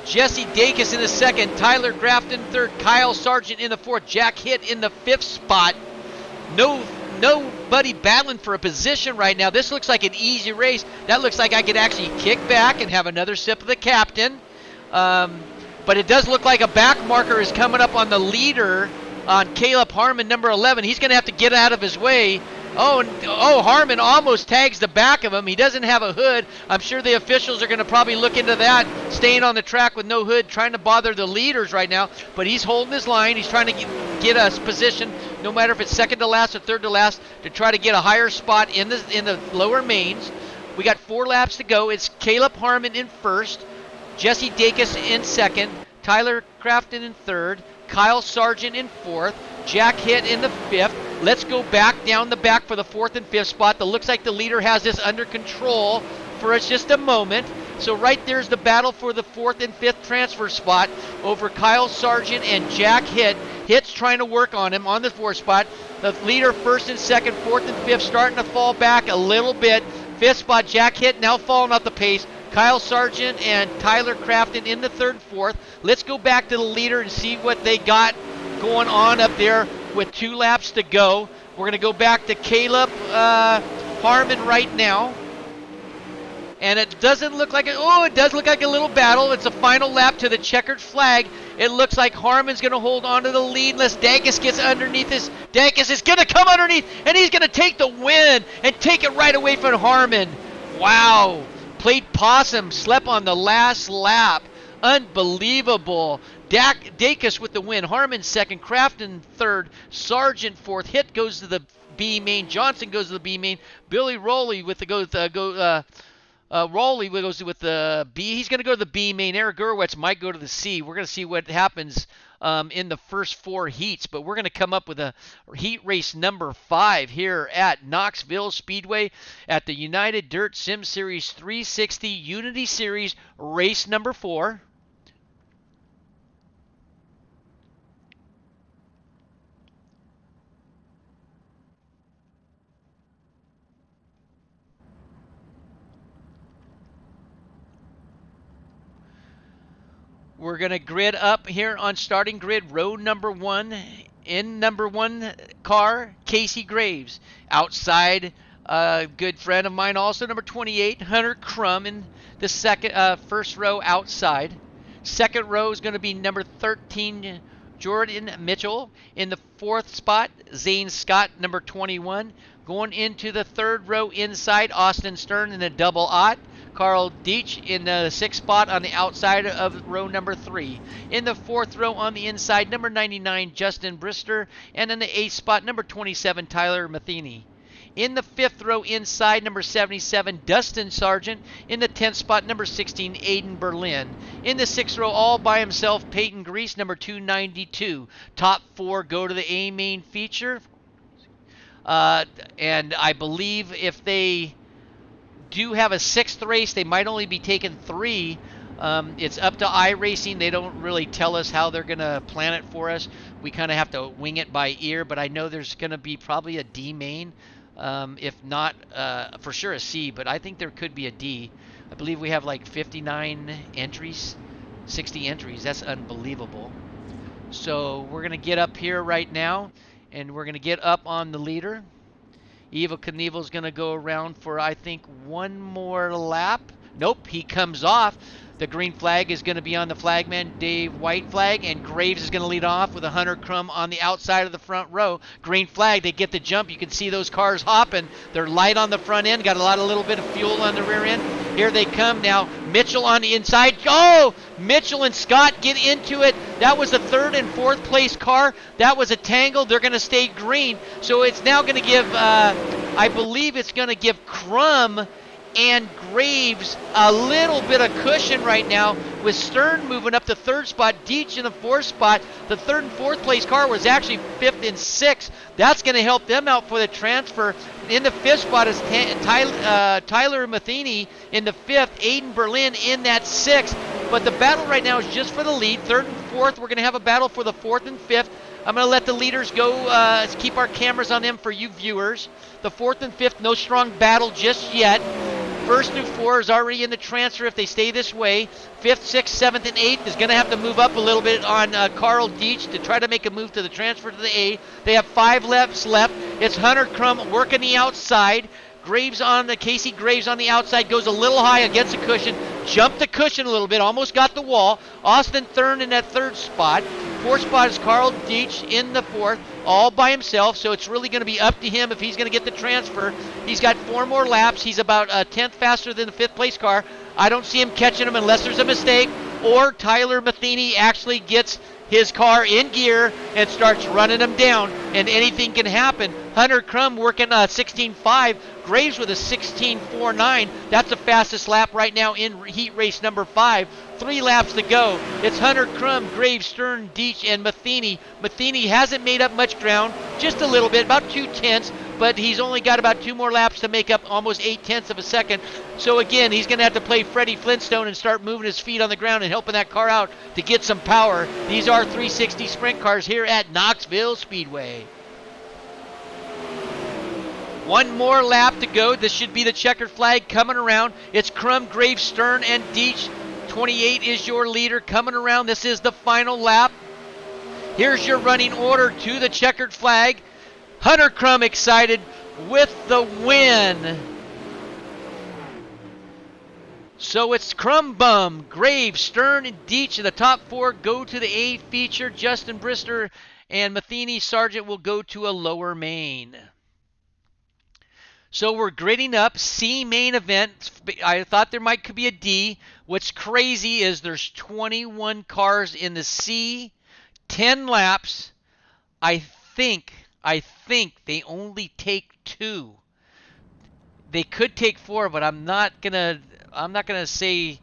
Jesse Dacus in the second, Tyler Grafton third, Kyle Sargent in the fourth, Jack Hitt in the fifth spot. Nobody battling for a position right now. This looks like an easy race. That looks like I could actually kick back and have another sip of the captain. But it does look like a back marker is coming up on the leader, on Caleb Harmon, number 11. He's going to have to get out of his way. Oh, Harmon almost tags the back of him. He doesn't have a hood. I'm sure the officials are going to probably look into that, staying on the track with no hood, trying to bother the leaders right now. But he's holding his line. He's trying to get us position, no matter if it's second to last or third to last, to try to get a higher spot in the lower mains. We got 4 laps to go. It's Caleb Harmon in first, Jesse Dacus in second, Tyler Crafton in third, Kyle Sargent in fourth, Jack Hitt in the fifth. Let's go back down the back for the fourth and fifth spot. It looks like the leader has this under control for us just a moment. So right there's the battle for the fourth and fifth transfer spot over Kyle Sargent and Jack Hitt. Hitt's trying to work on him on the fourth spot. The leader first and second, fourth and fifth starting to fall back a little bit. Fifth spot, Jack Hitt now falling off the pace. Kyle Sargent and Tyler Crafton in the third and fourth. Let's go back to the leader and see what they got going on up there with 2 laps to go. We're going to go back to Caleb Harmon right now. And it doesn't look like it does look like a little battle. It's a final lap to the checkered flag. It looks like Harmon's going to hold on to the lead unless Dacus gets underneath this. Dacus is going to come underneath, and he's going to take the win and take it right away from Harmon. Wow. Played possum, slept on the last lap. Unbelievable. Dacus with the win. Harmon second, Crafton third, Sargent fourth. Hitt goes to the B main. Johnson goes to the B main. Billy Rowley with the Rowley goes with the B. He's going to go to the B main. Eric Gurwitz might go to the C. We're going to see what happens in the first 4 heats, but we're going to come up with a heat race number 5 here at Knoxville Speedway at the United Dirt Sim Series 360 Unity Series race number 4. We're going to grid up here on starting grid, row number 1. In number 1 car, Casey Graves. Outside, a good friend of mine also, number 28, Hunter Crum in the first row outside. Second row is going to be number 13, Jordan Mitchell. In the fourth spot, Zane Scott, number 21. Going into the third row inside, Austin Stern in a double aught. Carl Deitch in the sixth spot on the outside of row number 3. In the fourth row on the inside, number 99, Justin Brister. And in the eighth spot, number 27, Tyler Matheny. In the fifth row inside, number 77, Dustin Sargent. In the 10th spot, number 16, Aiden Berlin. In the sixth row, all by himself, Peyton Grease, number 292. Top 4 go to the A main feature. And I believe if they do have a 6th race, they might only be taking 3. It's up to iRacing. They don't really tell us how they're going to plan it for us. We kind of have to wing it by ear, but I know there's going to be probably a D main. If not, for sure a C, but I think there could be a D. I believe we have like 59 entries, 60 entries. That's unbelievable. So we're going to get up here right now, and we're going to get up on the leader. Evil Knievel's going to go around for, I think, 1 more lap. Nope, he comes off. The green flag is going to be on the flagman, Dave White flag, and Graves is going to lead off with a Hunter Crum on the outside of the front row. Green flag, they get the jump. You can see those cars hopping. They're light on the front end, got a little bit of fuel on the rear end. Here they come now. Mitchell on the inside. Oh, Mitchell and Scott get into it. That was the 3rd and 4th place car. That was a tangle. They're going to stay green. So it's now going to give, I believe it's going to give Crum and Graves a little bit of cushion right now, with Stern moving up to 3rd spot, Deitch in the 4th spot. The 3rd and 4th place car was actually 5th and 6th. That's going to help them out for the transfer. In the 5th spot is Tyler Matheny in the 5th, Aiden Berlin in that 6th. But the battle right now is just for the lead. 3rd and 4th, we're going to have a battle for the 4th and 5th. I'm going to let the leaders go, keep our cameras on them for you viewers. The 4th and 5th, no strong battle just yet. First through 4 is already in the transfer if they stay this way. 5th, 6th, 7th, and 8th is going to have to move up a little bit on Carl Dietsch to try to make a move to the transfer to the A. They have 5 laps left. It's Hunter Crum working the outside. Casey Graves on the outside goes a little high against the cushion, jumped the cushion a little bit, almost got the wall. Austin Thurn in that 3rd spot. 4th spot is Carl Dietsch in the 4th, all by himself, so it's really going to be up to him if he's going to get the transfer. He's got 4 more laps. He's about a 10th faster than the 5th place car. I don't see him catching him unless there's a mistake, or Tyler Matheny actually gets his car in gear and starts running him down, and anything can happen. Hunter Crum working 16.5, Graves with a 16.49. That's the fastest lap right now in heat race number 5. 3 laps to go. It's Hunter Crum, Graves, Stern, Dietsch, and Matheny. Matheny hasn't made up much ground, just a little bit, about 2/10, but he's only got about 2 more laps to make up almost 8/10 of a second. So again, he's going to have to play Freddie Flintstone and start moving his feet on the ground and helping that car out to get some power. These are 360 sprint cars here at Knoxville Speedway. 1 more lap to go. This should be the checkered flag coming around. It's Crum, Graves, Stern, and Dietsch. 28 is your leader coming around. This is the final lap. Here's your running order to the checkered flag. Hunter Crum excited with the win. So it's Crum Bum, Graves, Stern, and Dietsch in the top 4 go to the A feature. Justin Brister and Matheny Sargent will go to a lower main. So we're gridding up C main event. I thought there could be a D. What's crazy is there's 21 cars in the C, 10 laps. I think they only take 2. They could take 4, but I'm not gonna say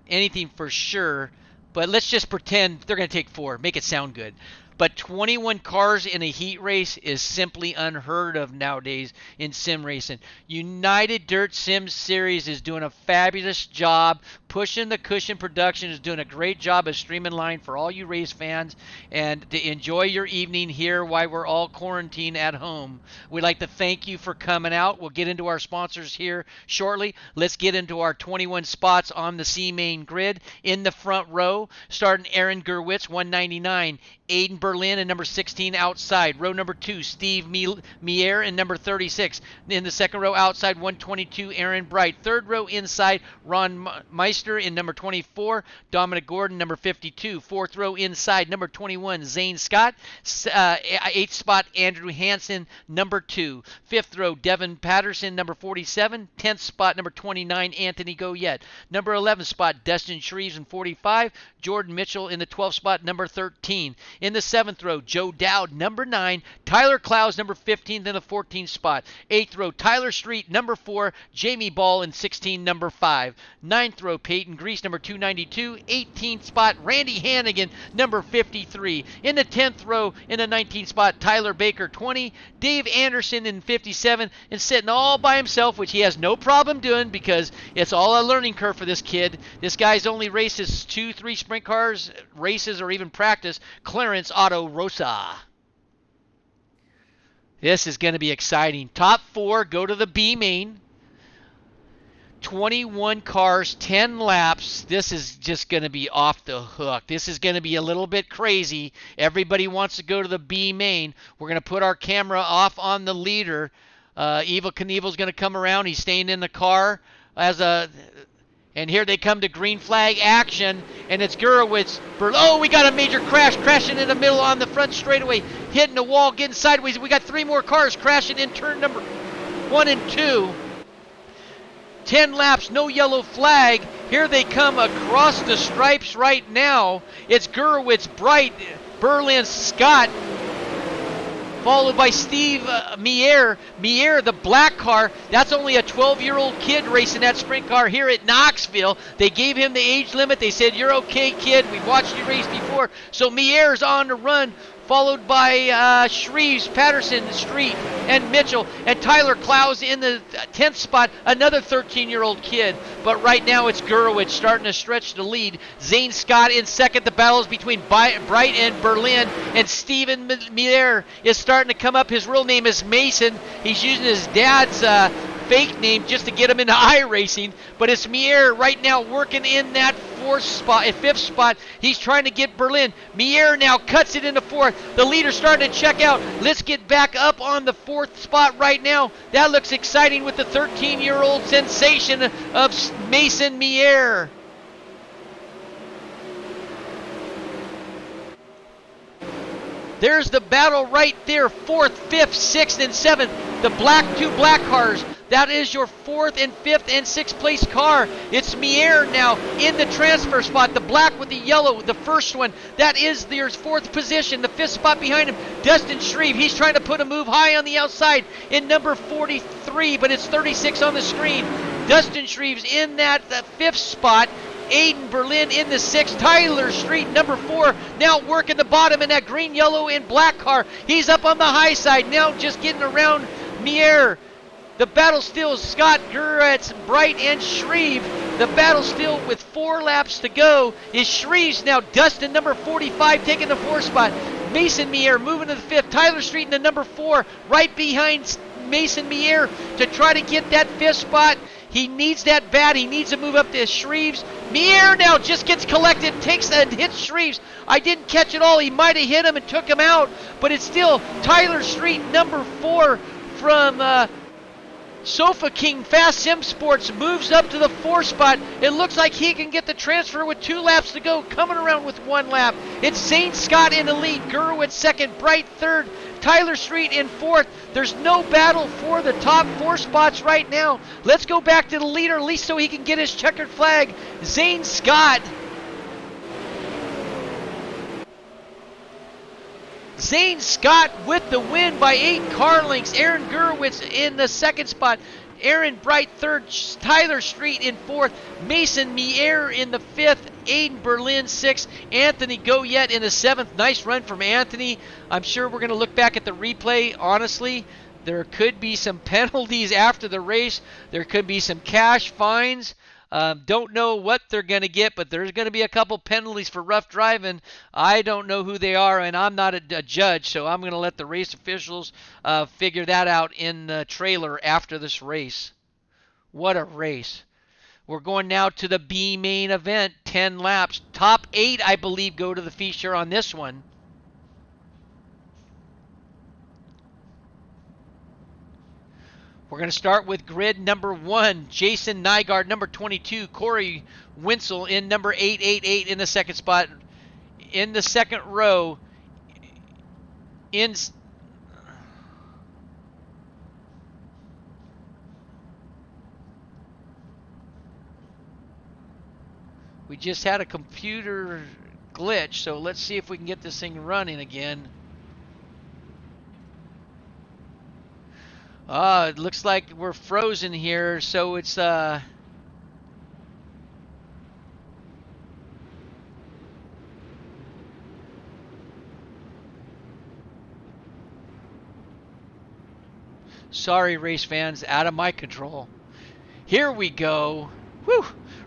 anything for sure. But let's just pretend they're gonna take 4. Make it sound good. But 21 cars in a heat race is simply unheard of nowadays in sim racing. United Dirt Sim Series is doing a fabulous job. Pushing the Cushion Production is doing a great job of streaming line for all you race fans and to enjoy your evening here while we're all quarantined at home. We'd like to thank you for coming out. We'll get into our sponsors here shortly. Let's get into our 21 spots on the C main grid. In the front row, starting Aaron Gerwitz, 199. Aiden Berlin in number 16 outside. Row number 2, Steve Mier in number 36. In the second row outside, 122, Aaron Bright. Third row inside, Ron Meister in number 24. Dominic Gordon, number 52. Fourth row inside, number 21, Zane Scott. 8th spot, Andrew Hansen, number 2. Fifth row, Devin Patterson, number 47. 10th spot, number 29, Anthony Goyette. Number 11 spot, Dustin Shreves in 45. Jordan Mitchell in the 12th spot, number 13. In the 7th row, Joe Dowd, number 9. Tyler Clowes, number 15, in the 14th spot. 8th row, Tyler Street, number 4. Jamie Ball in 16, number 5. 9th row, Peyton Grease, number 292. 18th spot, Randy Hannigan, number 53. In the 10th row, in the 19th spot, Tyler Baker, 20. Dave Anderson in 57, and sitting all by himself, which he has no problem doing because it's all a learning curve for this kid. This guy's only races 2-3 sprint cars, races, or even practice. Clarence Otto Rosa. This is going to be exciting. Top 4 go to the B main. 21 cars, 10 laps. This is just going to be off the hook. This is going to be a little bit crazy. Everybody wants to go to the B main. We're going to put our camera off on the leader. Evil Knievel's going to come around. He's staying in the car and here they come to green flag action, and it's Gurewitz. Oh, we got a major crash, crashing in the middle on the front straightaway, hitting the wall, getting sideways. We got 3 more cars crashing in turn number 1 and 2. 10 laps, no yellow flag. Here they come across the stripes right now. It's Gurewitz, Bright, Berlin, Scott, followed by Steve Mier. Mier, the black car, that's only a 12-year-old kid racing that sprint car here at Knoxville. They gave him the age limit. They said, "You're okay, kid. We've watched you race before." So Mier's on the run, followed by Shreves, Patterson, Street, and Mitchell, and Tyler Clowes in the 10th spot, another 13-year-old kid. But right now it's Gurewitz starting to stretch the lead. Zane Scott in second. The battles between Bright and Berlin, and Steven Mier is starting to come up. His real name is Mason. He's using his dad's fake name just to get him into iRacing, but it's Mier right now working in that fifth spot. He's trying to get Berlin. Mier now cuts it into fourth. The leader's starting to check out. Let's get back up on the fourth spot right now. That looks exciting with the 13-year-old sensation of Mason Mier. There's the battle right there. Fourth, fifth, sixth, and seventh. The two black cars. That is your fourth and fifth and sixth place car. It's Mier now in the transfer spot. The black with the yellow, the first one. That is your fourth position. The fifth spot behind him, Dustin Shreve. He's trying to put a move high on the outside in number 43, but it's 36 on the screen. Dustin Shreve's in that fifth spot. Aiden Berlin in the sixth. Tyler Street, number 4, now working the bottom in that green, yellow, and black car. He's up on the high side now, just getting around Mier. The battle still is Scott, Guretz, Bright, and Shreve. The battle still with 4 laps to go is Shreve's now. Dustin, number 45, taking the 4th spot. Mason Mier moving to the 5th. Tyler Street in the number 4, right behind Mason Mier to try to get that 5th spot. He needs that bad. He needs to move up to Shreves. Mier now just gets collected, takes and hits Shreves. I didn't catch it all. He might have hit him and took him out, but it's still Tyler Street, number 4 from Sofa King Fast Sim Sports, moves up to the 4th spot. It looks like he can get the transfer with 2 laps to go, coming around with 1 lap. It's Zane Scott in the lead, Gurwitz second, Bright third, Tyler Street in 4th. There's no battle for the top 4 spots right now. Let's go back to the leader, at least so he can get his checkered flag. Zane Scott. Zane Scott with the win by 8 car lengths. Aaron Gurwitz in the 2nd spot. Aaron Bright 3rd. Tyler Street in 4th. Mason Mier in the 5th. Aiden Berlin 6th. Anthony Goyette in the 7th. Nice run from Anthony. I'm sure we're going to look back at the replay. Honestly, there could be some penalties after the race. There could be some cash fines. Don't know what they're going to get, but there's going to be a couple penalties for rough driving. I don't know who they are, and I'm not a judge, so I'm going to let the race officials figure that out in the trailer after this race. What a race. We're going now to the B main event, 10 laps. Top 8, I believe, go to the feature on this one. We're going to start with grid number 1, Jason Nygaard, number 22, Corey Winsel in number 888 in the 2nd spot. In the 2nd row, we just had a computer glitch, so let's see if we can get this thing running again. It looks like we're frozen here, so it's sorry, race fans, out of my control. Here we go. Whew.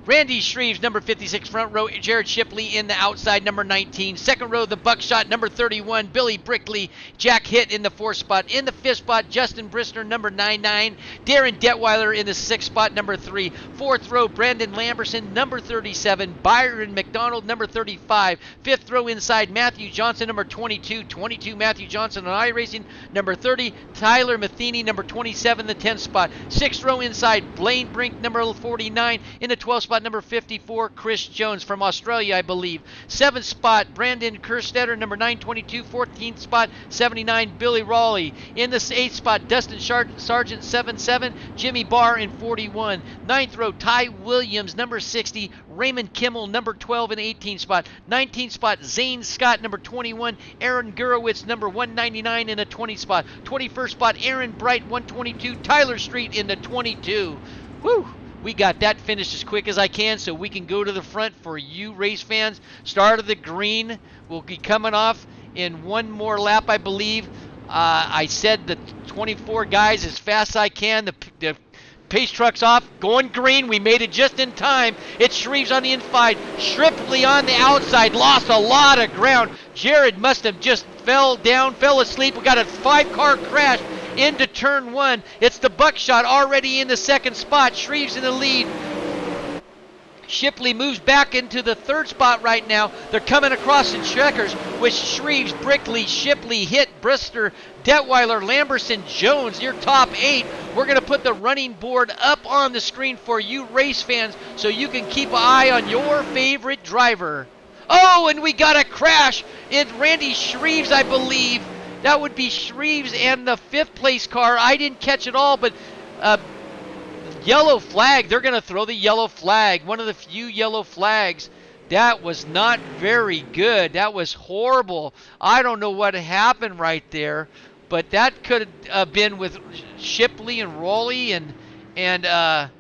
Randy Shreves, number 56, front row. Jared Shipley in the outside, number 19. 2nd row, the Buckshot, number 31. Billy Brickley, Jack Hitt in the 4th spot. In the 5th spot, Justin Bristner, number 99. Darren Detweiler in the 6th spot, number 3. 4th row, Brandon Lamberson, number 37. Byron McDonald, number 35. 5th row inside, Matthew Johnson, number 22. 22, Matthew Johnson on iRacing, number 30. Tyler Matheny, number 27, the 10th spot. 6th row inside, Blaine Brink, number 49. In the 12th spot, number 54, Chris Jones from Australia, I believe. 7th spot, Brandon Kerstetter, number 922. 14th spot, 79, Billy Raleigh. In the 8th spot, Dustin Sargent, 77. Jimmy Barr in 41. 9th row, Ty Williams, number 60. Raymond Kimmel, number 12 in the 18th spot. 19th spot, Zane Scott, number 21. Aaron Gurwitz, number 199 in the 20th spot. 21st spot, Aaron Bright, 122. Tyler Street in the 22. Woo! We got that finished as quick as I can so we can go to the front for you race fans. Start of the green will be coming off in one more lap, I believe. I said the 24 guys as fast as I can. The pace truck's off, going green. We made it just in time. It's Shreves on the inside, Shipley on the outside. Lost a lot of ground. Jared must have just fell asleep. We got a 5-car crash. into turn one. It's the Buckshot already in the second spot. Shreves in the lead. Shipley moves back into the third spot right now. They're coming across in checkers with Shreves, Brickley, Shipley, Hitt, Brister, Detweiler, Lamberson, Jones, your top 8. We're going to put the running board up on the screen for you race fans so you can keep an eye on your favorite driver. Oh, and we got a crash. It's Randy Shreves, I believe. That would be Shreves and the 5th place car. I didn't catch it all, but yellow flag. They're going to throw the yellow flag. One of the few yellow flags. That was not very good. That was horrible. I don't know what happened right there, but that could have been with Shipley and Rowley and a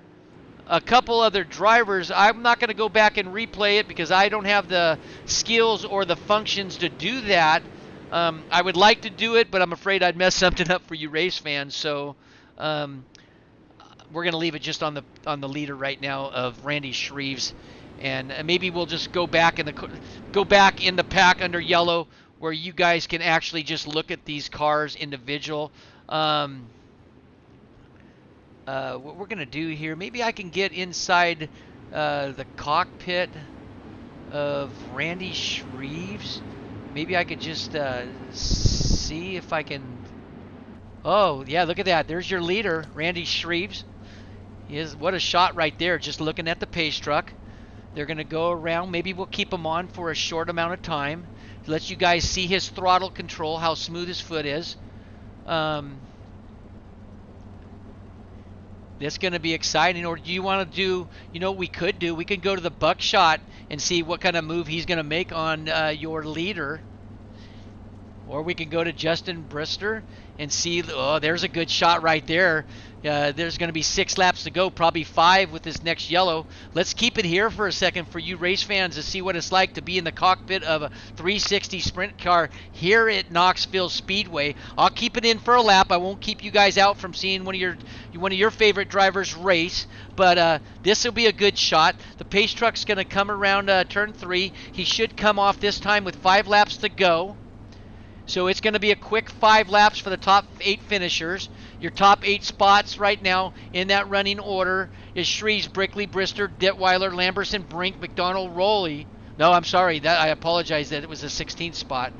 couple other drivers. I'm not going to go back and replay it because I don't have the skills or the functions to do that. I would like to do it, but I'm afraid I'd mess something up for you race fans. So we're going to leave it just on the leader right now of Randy Shreves, and maybe we'll just go back in the pack under yellow where you guys can actually just look at these cars individual. What we're going to do here, maybe I can get inside the cockpit of Randy Shreves. Maybe I could just see if I can. Oh, yeah, look at that. There's your leader, Randy Shreves. What a shot right there, just looking at the pace truck. They're going to go around. Maybe we'll keep him on for a short amount of time to let you guys see his throttle control, how smooth his foot is. That's going to be exciting. Or do you want to do, what we could do? We could go to the Buckshot and see what kind of move he's going to make on your leader. Or we can go to Justin Brister and see, oh, there's a good shot right there. There's going to be 6 laps to go, probably 5 with this next yellow. Let's keep it here for a second for you race fans to see what it's like to be in the cockpit of a 360 sprint car here at Knoxville Speedway. I'll keep it in for a lap. I won't keep you guys out from seeing one of your favorite drivers race, but this will be a good shot. The pace truck's going to come around turn 3. He should come off this time with 5 laps to go. So it's going to be a quick 5 laps for the top 8 finishers. Your top 8 spots right now in that running order is Shreves, Brickley, Brister, Detweiler, Lamberson, Brink, McDonald, Rowley. No, I'm sorry. I apologize that it was a 16th spot.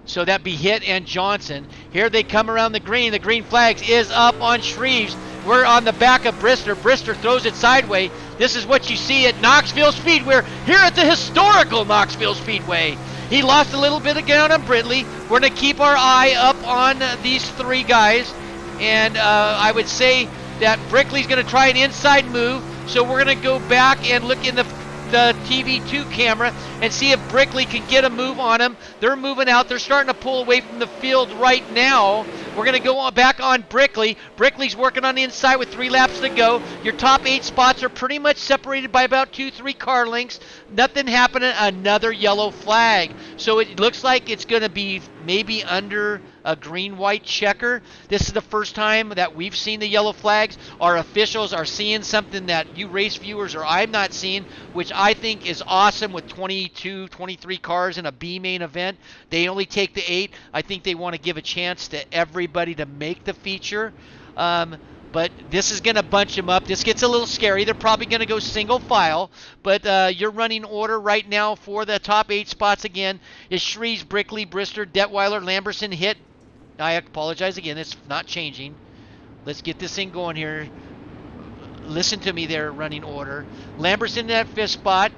So that'd be Hitt and Johnson. Here they come around the green. The green flags is up on Shreves. We're on the back of Brister. Brister throws it sideways. This is what you see at Knoxville Speedway. We're here at the historical Knoxville Speedway. He lost a little bit of ground on Brindley. We're going to keep our eye up on these 3 guys. And I would say that Brickley's going to try an inside move. So we're going to go back and look in the TV2 camera and see if Brickley can get a move on him. They're moving out. They're starting to pull away from the field right now. We're going to go back on Brickley. Brickley's working on the inside with 3 laps to go. Your top 8 spots are pretty much separated by about 2-3 car lengths. Nothing happening. Another yellow flag. So it looks like it's going to be maybe under a green-white checker. This is the first time that we've seen the yellow flags. Our officials are seeing something that you race viewers or I'm not seeing, which I think is awesome with 22, 23 cars in a B main event. They only take the 8. I think they want to give a chance to everybody to make the feature. But this is going to bunch them up. This gets a little scary. They're probably going to go single file. But your running order right now for the top 8 spots again is Shreves, Brickley, Brister, Detweiler, Lamberson, Hitt. I apologize again. It's not changing. Let's get this thing going here. Listen to me there, running order. Lamberson in that 5th spot.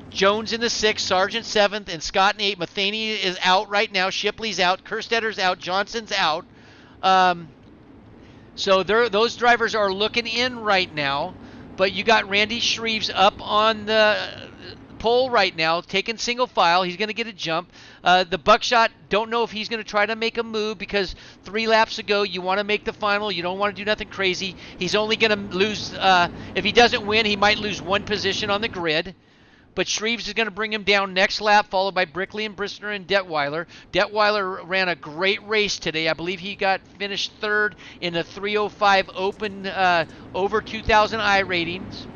Jones in the 6th, Sargent 7th, and Scott in 8th. Matheny is out right now. Shipley's out. Kerstetter's out. Johnson's out. So those drivers are looking in right now. But you got Randy Shreves up on the pole right now, taking single file. He's going to get a jump. The Buckshot, don't know if he's going to try to make a move because 3 laps to go. You want to make the final. You don't want to do nothing crazy. He's only going to lose, if he doesn't win, he might lose 1 position on the grid. But Shreves is going to bring him down next lap, followed by Brickley and Brister and Detweiler. Detweiler ran a great race today. I believe he finished 3rd in the 305 Open over 2,000 I ratings.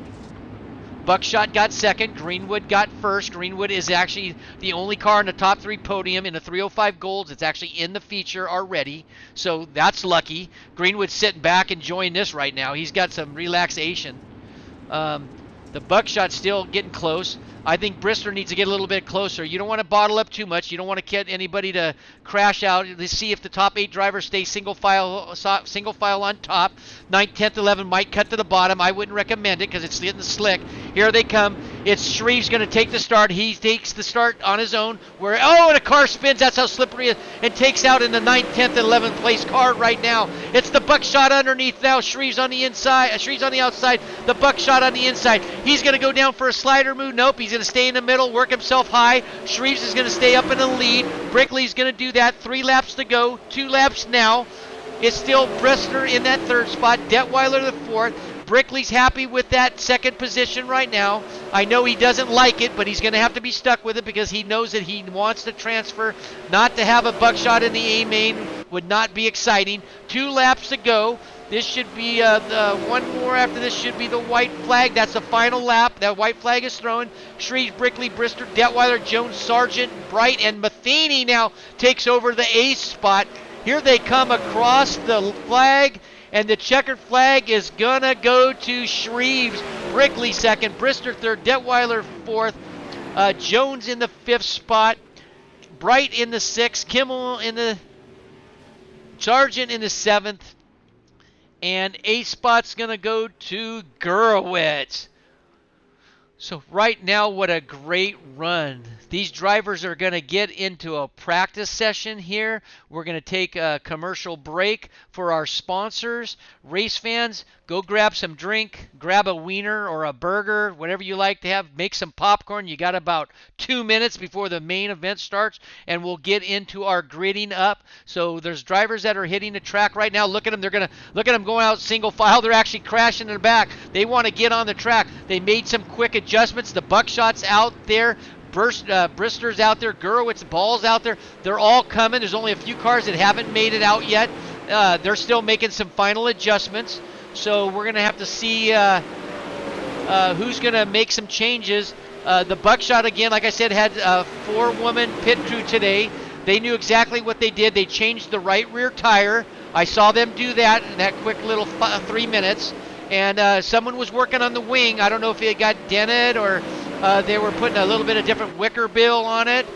Buckshot got second. Greenwood got first. Greenwood is actually the only car in the top 3 podium in the 305 Golds. It's actually in the feature already, so that's lucky. Greenwood's sitting back enjoying this right now. He's got some relaxation. The Buckshot's still getting close. I think Brister needs to get a little bit closer. You don't want to bottle up too much. You don't want to get anybody to crash out. Let's see if the top 8 drivers stay single file on top. 9th, 10th, 11th might cut to the bottom. I wouldn't recommend it because it's getting slick. Here they come. It's Shreve's going to take the start. He takes the start on his own. And a car spins. That's how slippery it is. And takes out in the 9th, 10th, and 11th place car right now. It's the Buckshot underneath now. Shreve's on the inside. Shreve's on the outside. The Buckshot on the inside. He's going to go down for a slider move. Nope. He's going to stay in the middle, work himself high. Shreves is going to stay up in the lead. Brickley's going to do that. 3 laps to go. 2 laps now. It's still Brister in that 3rd spot. Detweiler the 4th. Brickley's happy with that 2nd position right now. I know he doesn't like it, but he's going to have to be stuck with it because he knows that he wants to transfer. Not to have a Buckshot in the A main would not be exciting. 2 laps to go. This should be one more after this should be the white flag. That's the final lap. That white flag is thrown. Shreves, Brickley, Brister, Detweiler, Jones, Sargent, Bright, and Matheny now takes over the ace spot. Here they come across the flag, and the checkered flag is going to go to Shreves. Brickley 2nd, Brister 3rd, Detweiler 4th, Jones in the 5th spot, Bright in the 6th, Kimmel in the Sargent in the 7th. And 8 spot's going to go to Gurewitz. So right now, what a great run. These drivers are going to get into a practice session here. We're going to take a commercial break for our sponsors. Race fans, go grab some drink, grab a wiener or a burger, whatever you like to have. Make some popcorn. You got about 2 minutes before the main event starts, and we'll get into our gridding up. So there's drivers that are hitting the track right now. Look at them. They're going to look at them going out single file. They're actually crashing in the back. They want to get on the track. They made some quick adjustments. The Buckshot's out there. Brister's out there. Gurewitz, Ball's out there. They're all coming. There's only a few cars that haven't made it out yet. They're still making some final adjustments. So we're going to have to see who's going to make some changes. The Buckshot, again, like I said, had a 4-woman pit crew today. They knew exactly what they did. They changed the right rear tire. I saw them do that in that quick little 3 minutes. And someone was working on the wing. I don't know if it got dented or they were putting a little bit of different wicker bill on it.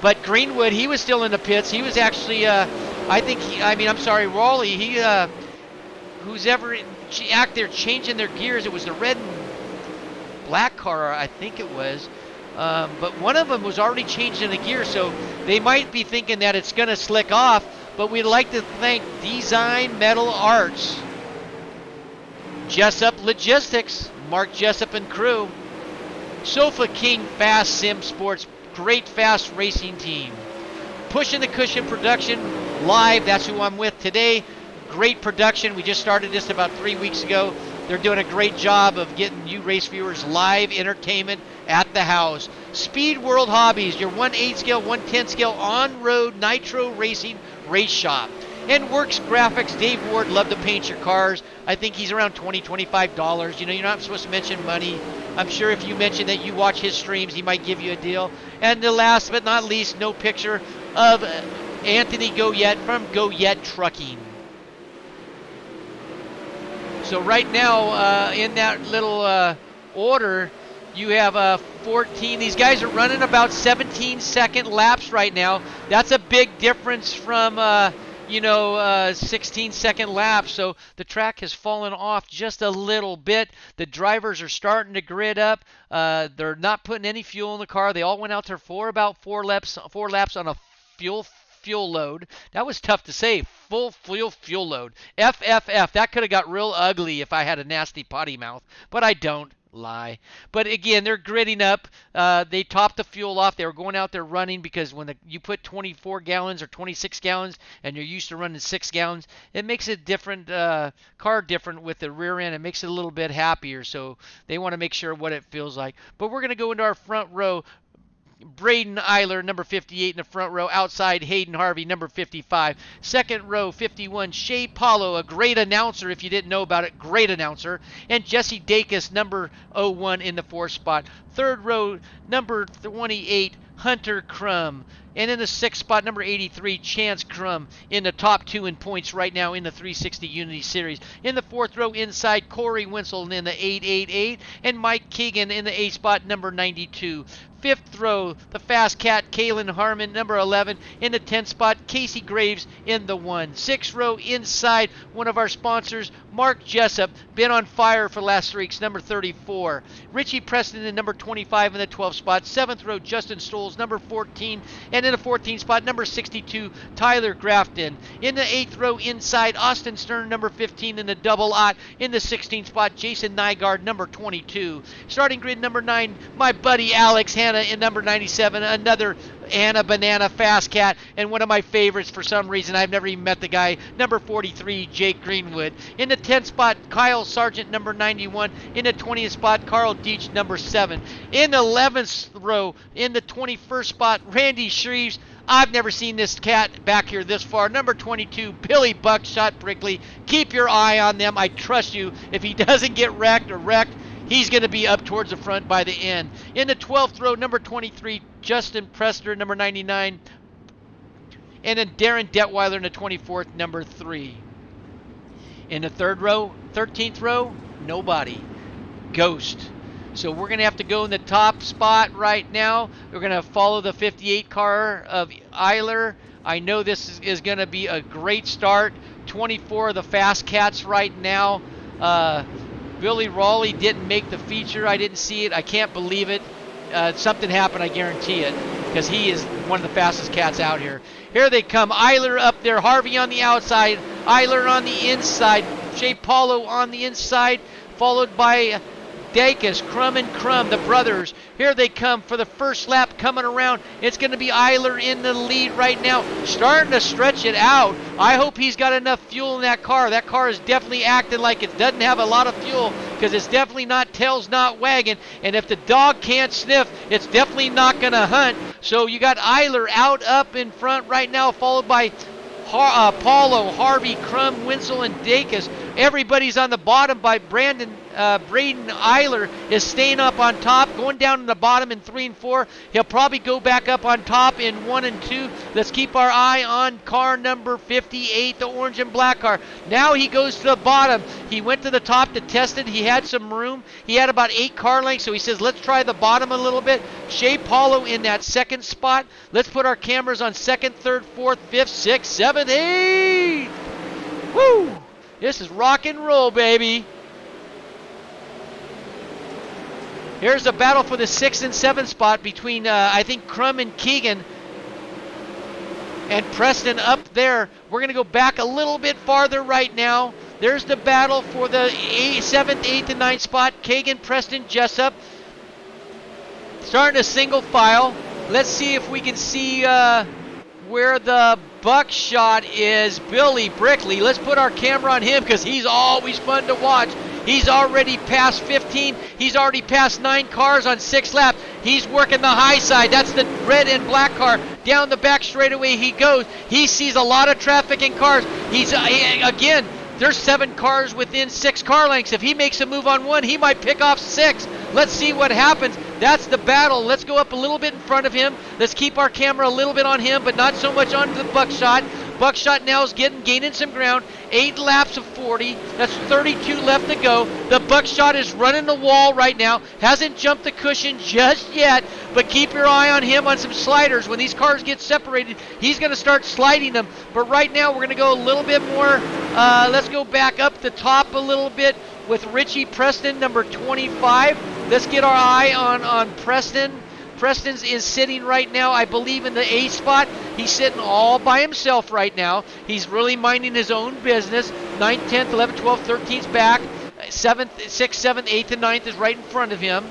But Greenwood, he was still in the pits. He was actually, Raleigh, who's ever out there changing their gears. It was the red and black car, I think it was. But one of them was already changing the gear, so they might be thinking that it's going to slick off. But we'd like to thank Design Metal Arts, Jessup Logistics, Mark Jessup and crew, Sofa King Fast Sim Sports, great fast racing team, Pushing the Cushion Production Live, that's who I'm with today. Great production. We just started this about 3 weeks ago. They're doing a great job of getting you race viewers live entertainment at the house. Speed World Hobbies, your 1/8 scale, 1/10 scale on-road nitro racing race shop. And Works Graphics, Dave Ward, love to paint your cars. I think he's around $20, $25. You know, you're not supposed to mention money. I'm sure if you mention that you watch his streams, he might give you a deal. And the last but not least, no picture of Anthony Goyette from Goyette Trucking. So right now, in that little order, you have 14. These guys are running about 17-second laps right now. That's a big difference from 16-second laps. So the track has fallen off just a little bit. The drivers are starting to grid up. They're not putting any fuel in the car. They all went out there for about four laps on a fuel load. That was tough to say. Full fuel load. FFF. That could have got real ugly if I had a nasty potty mouth, but I don't. Lie. But again, they're gridding up. They topped the fuel off. They were going out there running because when you put 24 gallons or 26 gallons and you're used to running 6 gallons, it makes a different car different with the rear end. It makes it a little bit happier. So they want to make sure what it feels like. But we're going to go into our front row. Braden Eiler, number 58 in the front row. Outside, Hayden Harvey, number 55. Second row, 51, Shea Paulo, a great announcer if you didn't know about it. Great announcer. And Jesse Dacus, number 01 in the fourth spot. Third row, number 28, Hunter Crum. And in the sixth spot, number 83, Chance Crum in the top two in points right now in the 360 Unity Series. In the fourth row inside, Corey Winsel in the 888, and Mike Keegan in the eighth spot, number 92. Fifth row, the fast cat, Kaylin Harmon, number 11. In the 10th spot, Casey Graves in the 1. Sixth row inside, one of our sponsors, Mark Jessup, been on fire for the last 3 weeks, number 34. Richie Preston in number 25 in the 12th spot. Seventh row, Justin Stoles, number 14. And in the 14th spot, number 62, Tyler Grafton. In the 8th row inside, Austin Stern, number 15 in the double aught. In the 16th spot, Jason Nygaard, number 22. Starting grid number 9, my buddy Alex Hanna in number 97, another Anna Banana Fast Cat, and one of my favorites for some reason. I've never even met the guy, number 43, Jake Greenwood. In the 10th spot, Kyle Sargent, number 91. In the 20th spot, Carl Deitch, number 7. In the 11th row, in the 21st spot, Randy Shreves. I've never seen this cat back here this far. Number 22, Billy Buckshot Brickley. Keep your eye on them. I trust you. If he doesn't get wrecked, he's going to be up towards the front by the end. In the 12th row, number 23, Justin Prester, number 99. And then Darren Detweiler in the 24th, number 3. In the 13th row, nobody. Ghost. So we're going to have to go in the top spot right now. We're going to follow the 58 car of Eiler. I know this is going to be a great start. 24 of the fast cats right now. Billy Raleigh didn't make the feature. I didn't see it. I can't believe it. Something happened, I guarantee it, because he is one of the fastest cats out here. Here they come. Eiler up there. Harvey on the outside. Eiler on the inside. Shea Paulo on the inside, followed by Dacus, Crum and Crum, the brothers. Here they come for the first lap coming around. It's going to be Eiler in the lead right now, starting to stretch it out. I hope he's got enough fuel in that car. That car is definitely acting like it doesn't have a lot of fuel, because it's definitely not tails not wagging. And if the dog can't sniff, it's definitely not going to hunt. So you got Eiler out up in front right now, followed by Paulo, Harvey, Crum, Winsel, and Dacus. Everybody's on the bottom by Braden Eiler is staying up on top, going down in the bottom in 3 and 4. He'll probably go back up on top in 1 and 2. Let's keep our eye on car number 58, the orange and black car. Now he goes to the bottom. He went to the top to test it. He had some room. He had about 8 car lengths, so he says, let's try the bottom a little bit. Shea Paulo in that second spot. Let's put our cameras on 2nd, 3rd, 4th, 5th, 6th, 7th, 8th. Woo! This is rock and roll, baby. Here's a battle for the 6th and 7th spot between, I think, Crum and Keegan and Preston up there. We're going to go back a little bit farther right now. There's the battle for the 7th, 8th, and 9th spot. Keegan, Preston, Jessup. Starting a single file. Let's see if we can see where the buckshot is. Billy Brickley. Let's put our camera on him, because he's always fun to watch. He's already past 15. He's already passed 9 cars on 6 laps. He's working the high side. That's the red and black car. Down the back straightaway he goes. He sees a lot of traffic and cars. He's, again, there's 7 cars within 6 car lengths. If he makes a move on one, he might pick off 6. Let's see what happens. That's the battle. Let's go up a little bit in front of him. Let's keep our camera a little bit on him, but not so much on the buckshot. Buckshot now is gaining some ground. 8 laps of 40. That's 32 left to go. The buckshot is running the wall right now. Hasn't jumped the cushion just yet, but keep your eye on him on some sliders. When these cars get separated, he's going to start sliding them. But right now, we're going to go a little bit more. Let's go back up the top a little bit with Richie Preston, number 25. Let's get our eye on Preston. Preston's is sitting right now, I believe, in the A spot. He's sitting all by himself right now. He's really minding his own business. 9th, 10th, 11th, 12th, 13th's back. 7th, 6th, 7th, 8th, and 9th is right in front of him.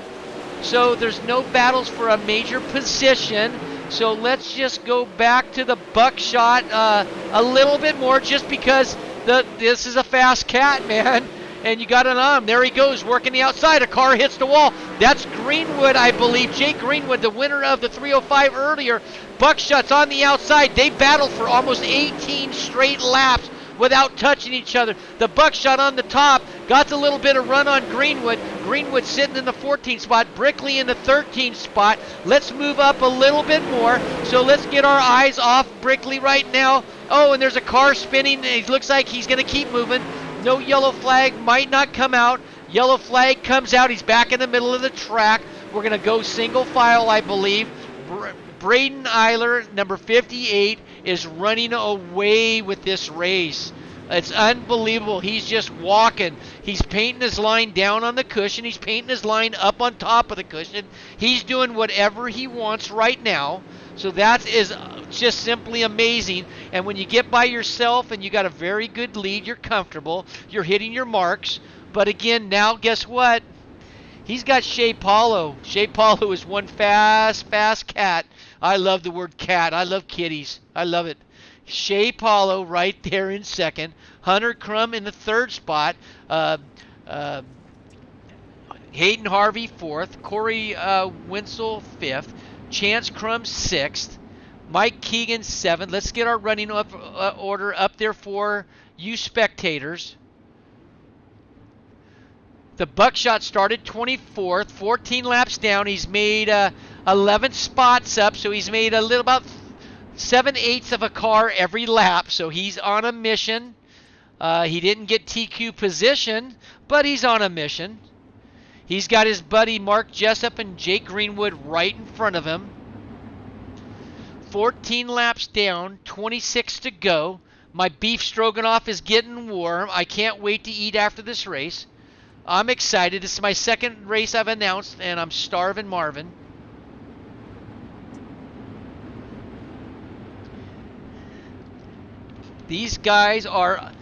So there's no battles for a major position. So let's just go back to the buckshot a little bit more, just because this is a fast cat, man. and you got it on him. There he goes, working the outside. A car hits the wall. That's Greenwood, I believe. Jake Greenwood, the winner of the 305 earlier. Buckshot's on the outside. They battled for almost 18 straight laps without touching each other. The Buckshot on the top got a little bit of run on Greenwood. Greenwood sitting in the 14th spot. Brickley in the 13th spot. Let's move up a little bit more. So let's get our eyes off Brickley right now. Oh, and there's a car spinning. It looks like he's going to keep moving. No yellow flag. Might not come out. Yellow flag comes out. He's back in the middle of the track. We're going to go single file, I believe. Braden Eiler, number 58, is running away with this race. It's unbelievable. He's just walking. He's painting his line down on the cushion. He's painting his line up on top of the cushion. He's doing whatever he wants right now. So that is just simply amazing. And when you get by yourself and you got a very good lead, you're comfortable. You're hitting your marks. But again, now guess what? He's got Shea Paulo. Shea Paulo is one fast cat. I love the word cat. I love kitties. I love it. Shea Paulo right there in second. Hunter Crum in the third spot. Hayden Harvey fourth. Corey Winsel fifth. Chance Crum sixth. Mike Keegan seventh. Let's get our running order up there for you spectators. The Buckshot started 24th, 14 laps down. He's made 11 spots up, so he's made a little about 7/8 of a car every lap. So he's on a mission. He didn't get TQ position, but he's on a mission. He's got his buddy Mark Jessup and Jake Greenwood right in front of him. 14 laps down, 26 to go. My beef stroganoff is getting warm. I can't wait to eat after this race. I'm excited. This is my second race I've announced, and I'm starving Marvin. These guys are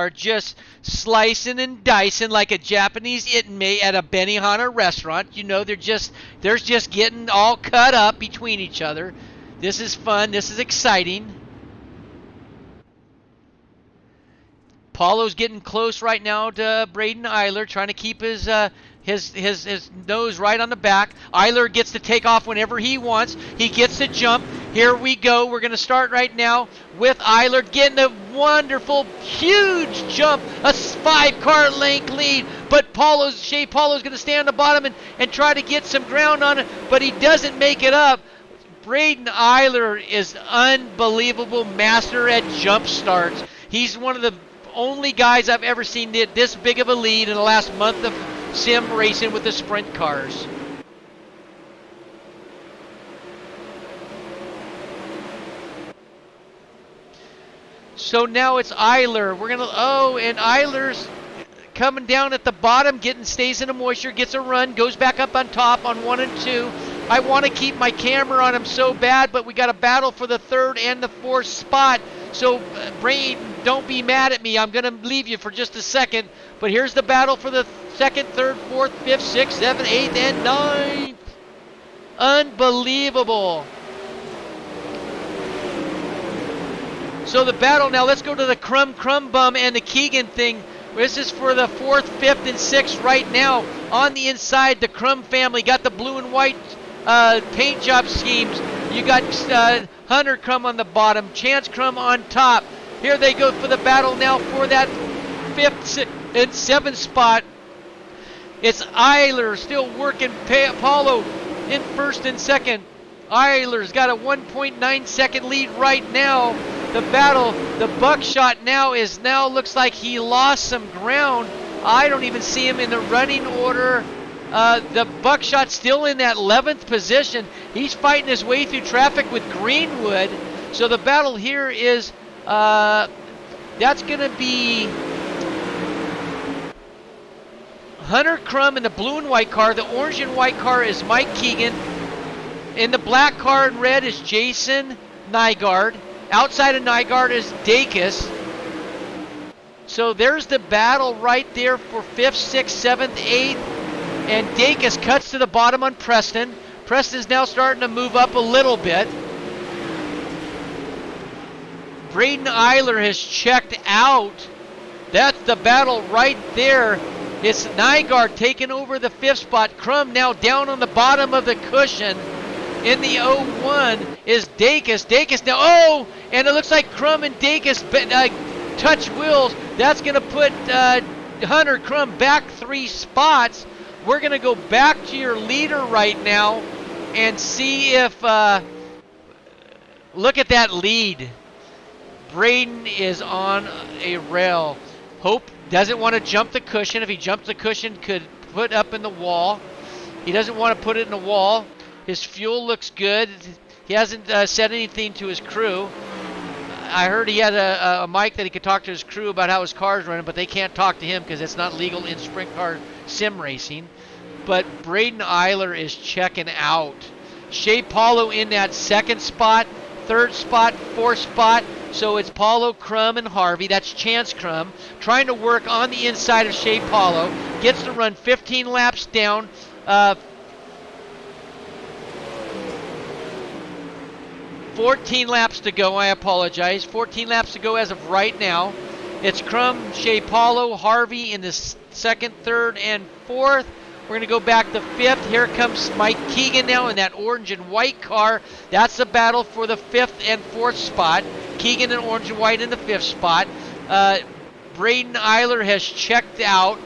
just slicing and dicing like a Japanese itmei at a Benihana restaurant. You know, they're just getting all cut up between each other. This is fun. This is exciting. Paulo's getting close right now to Braden Eiler, trying to keep his nose right on the back. Eiler gets to take off whenever he wants. He gets to jump. Here we go. We're going to start right now with Eiler getting a wonderful, huge jump, a 5-car length lead. But Shea Paulo's going to stay on the bottom and try to get some ground on it, but he doesn't make it up. Braden Eiler is unbelievable master at jump starts. He's one of the only guys I've ever seen get this big of a lead in the last month of sim racing with the sprint cars. So now it's Eiler. And Eiler's coming down at the bottom, stays in the moisture, gets a run, goes back up on top on 1 and 2. I want to keep my camera on him so bad, but we got a battle for the 3rd and the 4th spot. So, Braden, don't be mad at me. I'm going to leave you for just a second. But here's the battle for the 2nd, 3rd, 4th, 5th, 6th, 7th, 8th, and 9th. Unbelievable. So the battle now, let's go to the Crum Bum and the Keegan thing. This is for the 4th, 5th, and 6th right now. On the inside, the Crum family got the blue and white paint job schemes. You got Hunter Crum on the bottom, Chance Crum on top. Here they go for the battle now for that 5th and 7th spot. It's Eiler still working Paulo in 1st and 2nd. Eiler's got a 1.9 second lead right now. The battle, the Buckshot now looks like he lost some ground. I don't even see him in the running order. The Buckshot's still in that 11th position. He's fighting his way through traffic with Greenwood. So the battle here is, that's going to be Hunter Crum in the blue and white car. The orange and white car is Mike Keegan. In the black car and red is Jason Nygaard. Outside of Nygaard is Dacus. So there's the battle right there for 5th, 6th, 7th, 8th. And Dacus cuts to the bottom on Preston. Preston's now starting to move up a little bit. Braden Eiler has checked out. That's the battle right there. It's Nygaard taking over the 5th spot. Crum now down on the bottom of the cushion. In the 0-1 is Dacus. Dacus now, and it looks like Crum and Dacus touch wheels. That's going to put Hunter Crum back 3 spots. We're going to go back to your leader right now and see if, look at that lead. Braden is on a rail. Hope doesn't want to jump the cushion. If he jumps the cushion, could put up in the wall. He doesn't want to put it in the wall. His fuel looks good. He hasn't said anything to his crew. I heard he had a mic that he could talk to his crew about how his car's running, but they can't talk to him because it's not legal in sprint car sim racing. But Braden Eiler is checking out. Shea Paulo in that 2nd spot, 3rd spot, 4th spot. So it's Paulo, Crum, and Harvey. That's Chance Crum trying to work on the inside of Shea Paulo. Gets to run 15 laps down. 14 laps to go. I apologize. 14 laps to go as of right now. It's Crum, Shea Paulo, Harvey in the 2nd, 3rd, and 4th. We're going to go back to 5th. Here comes Mike Keegan now in that orange and white car. That's the battle for the 5th and 4th spot. Keegan in orange and white in the 5th spot. Braden Eiler has checked out.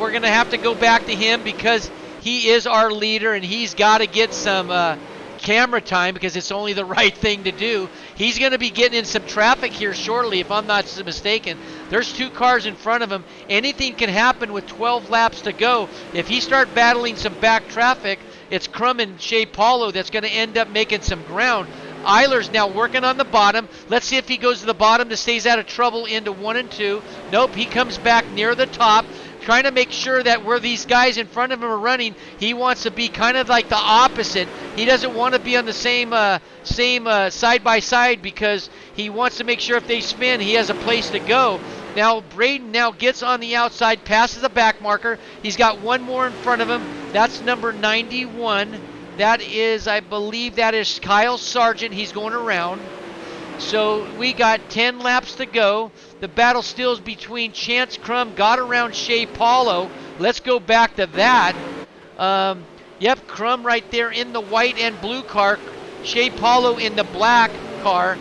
We're going to have to go back to him because he is our leader and he's got to get some camera time because it's only the right thing to do. He's going to be getting in some traffic here shortly, if I'm not mistaken. There's 2 cars in front of him. Anything can happen with 12 laps to go. If he start battling some back traffic, it's Crum and Shea Paulo that's going to end up making some ground. Eiler's now working on the bottom. Let's see if he goes to the bottom to stays out of trouble into 1 and 2. Nope, he comes back near the top, trying to make sure that where these guys in front of him are running, he wants to be kind of like the opposite. He doesn't want to be on the same side by side because he wants to make sure if they spin, he has a place to go. Now Braden now gets on the outside, passes the back marker. He's got 1 more in front of him. That's number 91. That is, I believe that is Kyle Sargent. He's going around. So we got 10 laps to go. The battle still is between Chance Crum, got around Shea Paulo. Let's go back to that. Yep, Crum right there in the white and blue car. Shea Paulo in the black car.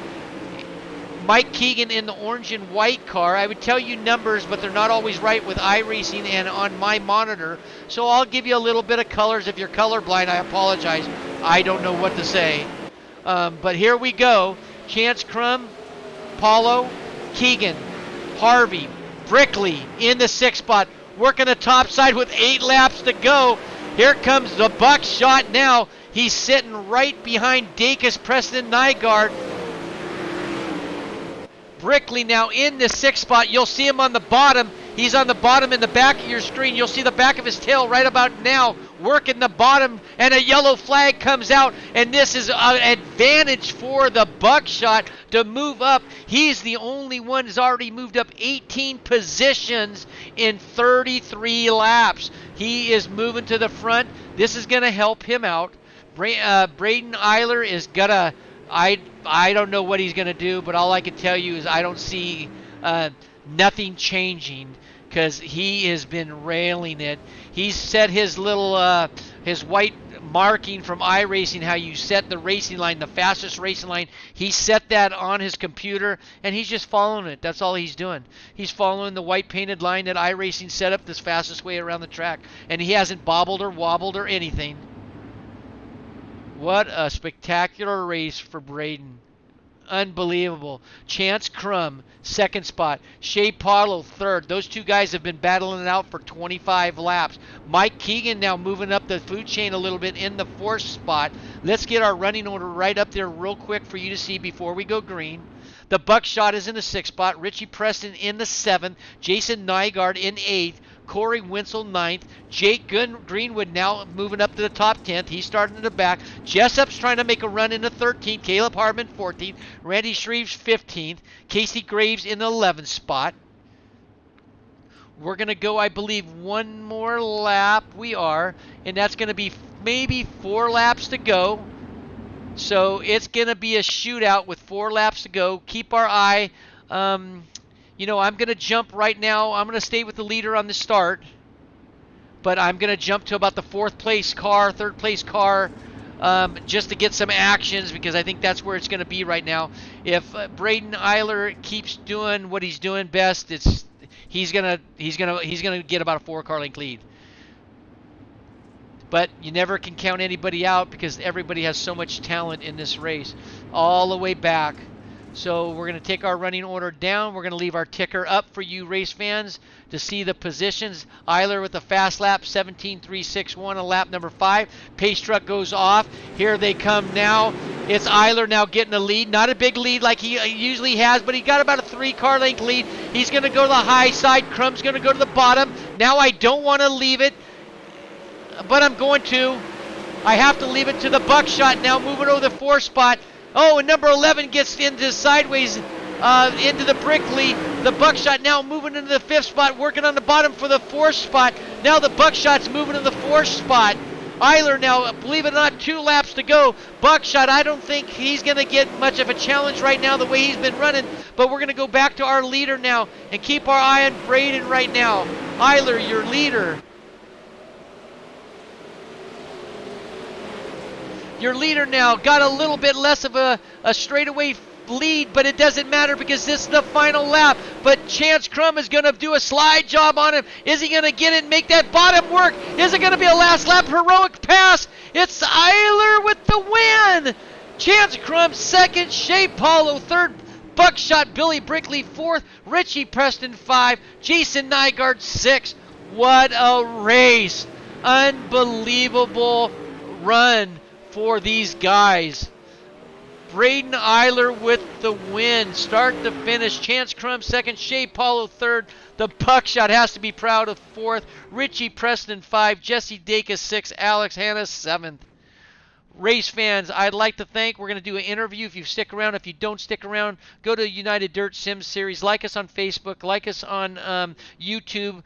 Mike Keegan in the orange and white car. I would tell you numbers, but they're not always right with iRacing and on my monitor. So I'll give you a little bit of colors. If you're colorblind, I apologize. I don't know what to say. But here we go. Chance Crum, Paulo, Keegan, Harvey, Brickley in the 6th spot. Working the top side with 8 laps to go. Here comes the buckshot now. He's sitting right behind Dacus, Preston, Nygaard. Brickley now in the 6th spot. You'll see him on the bottom. He's on the bottom in the back of your screen. You'll see the back of his tail right about now, working the bottom, and a yellow flag comes out, and this is an advantage for the buckshot to move up. He's the only one who's already moved up 18 positions in 33 laps. He is moving to the front. This is going to help him out. Braden Eiler is going to... I don't know what he's going to do, but all I can tell you is I don't see nothing changing because he has been railing it. He's set his little, his white marking from iRacing, how you set the racing line, the fastest racing line. He set that on his computer, and he's just following it. That's all he's doing. He's following the white painted line that iRacing set up this fastest way around the track, and he hasn't bobbled or wobbled or anything. What a spectacular race for Braden. Unbelievable. Chance Crum, 2nd spot. Shea Paulo, 3rd. Those 2 guys have been battling it out for 25 laps. Mike Keegan now moving up the food chain a little bit in the 4th spot. Let's get our running order right up there real quick for you to see before we go green. The buckshot is in the 6th spot. Richie Preston in the 7th. Jason Nygaard in 8th. Corey Winsel 9th. Jake Greenwood now moving up to the top 10th. He's starting in the back. Jessup's trying to make a run in the 13th. Caleb Hardman 14th. Randy Shreves 15th. Casey Graves in the 11th spot. We're going to go, I believe, 1 more lap. We are. And that's going to be maybe 4 laps to go. So it's going to be a shootout with 4 laps to go. Keep our eye I'm going to jump right now. I'm going to stay with the leader on the start, but I'm going to jump to about the third place car, just to get some actions because I think that's where it's going to be right now. If Braden Eiler keeps doing what he's doing best, he's gonna get about a 4 car length lead. But you never can count anybody out because everybody has so much talent in this race, all the way back. So we're going to take our running order down. We're going to leave our ticker up for you race fans to see the positions. Eiler with a fast lap, 17.361 on lap number 5. Pace truck goes off. Here they come now. It's Eiler now getting a lead. Not a big lead like he usually has, but he got about a 3 car length lead. He's going to go to the high side. Crum's going to go to the bottom. Now I don't want to leave it, but I'm going to. I have to leave it to the Buckshot now, moving over the 4 spot. Oh, and number 11 gets into sideways into the Brickley. The Buckshot now moving into the 5th spot, working on the bottom for the 4th spot. Now the Buckshot's moving to the 4th spot. Eiler now, believe it or not, 2 laps to go. Buckshot, I don't think he's going to get much of a challenge right now the way he's been running, but we're going to go back to our leader now and keep our eye on Braden right now. Eiler, your leader. Your leader now got a little bit less of a straightaway lead, but it doesn't matter because this is the final lap. But Chance Crum is going to do a slide job on him. Is he going to get it and make that bottom work? Is it going to be a last lap heroic pass? It's Eiler with the win. Chance Crum second, Shea Paulo third, Buckshot Billy Brickley fourth, Richie Preston 5, Jason Nygaard 6. What a race. Unbelievable run for these guys. Braden Eiler with the win, start to finish. Chance Crum second, Shea Paulo third. The Buckshot has to be proud of fourth. Richie Preston 5, Jesse Dacus 6, Alex Hanna 7th. Race fans, I'd like to thank. We're going to do an interview if you stick around. If you don't stick around, go to United Dirt Sim Series. Like us on Facebook. Like us on YouTube.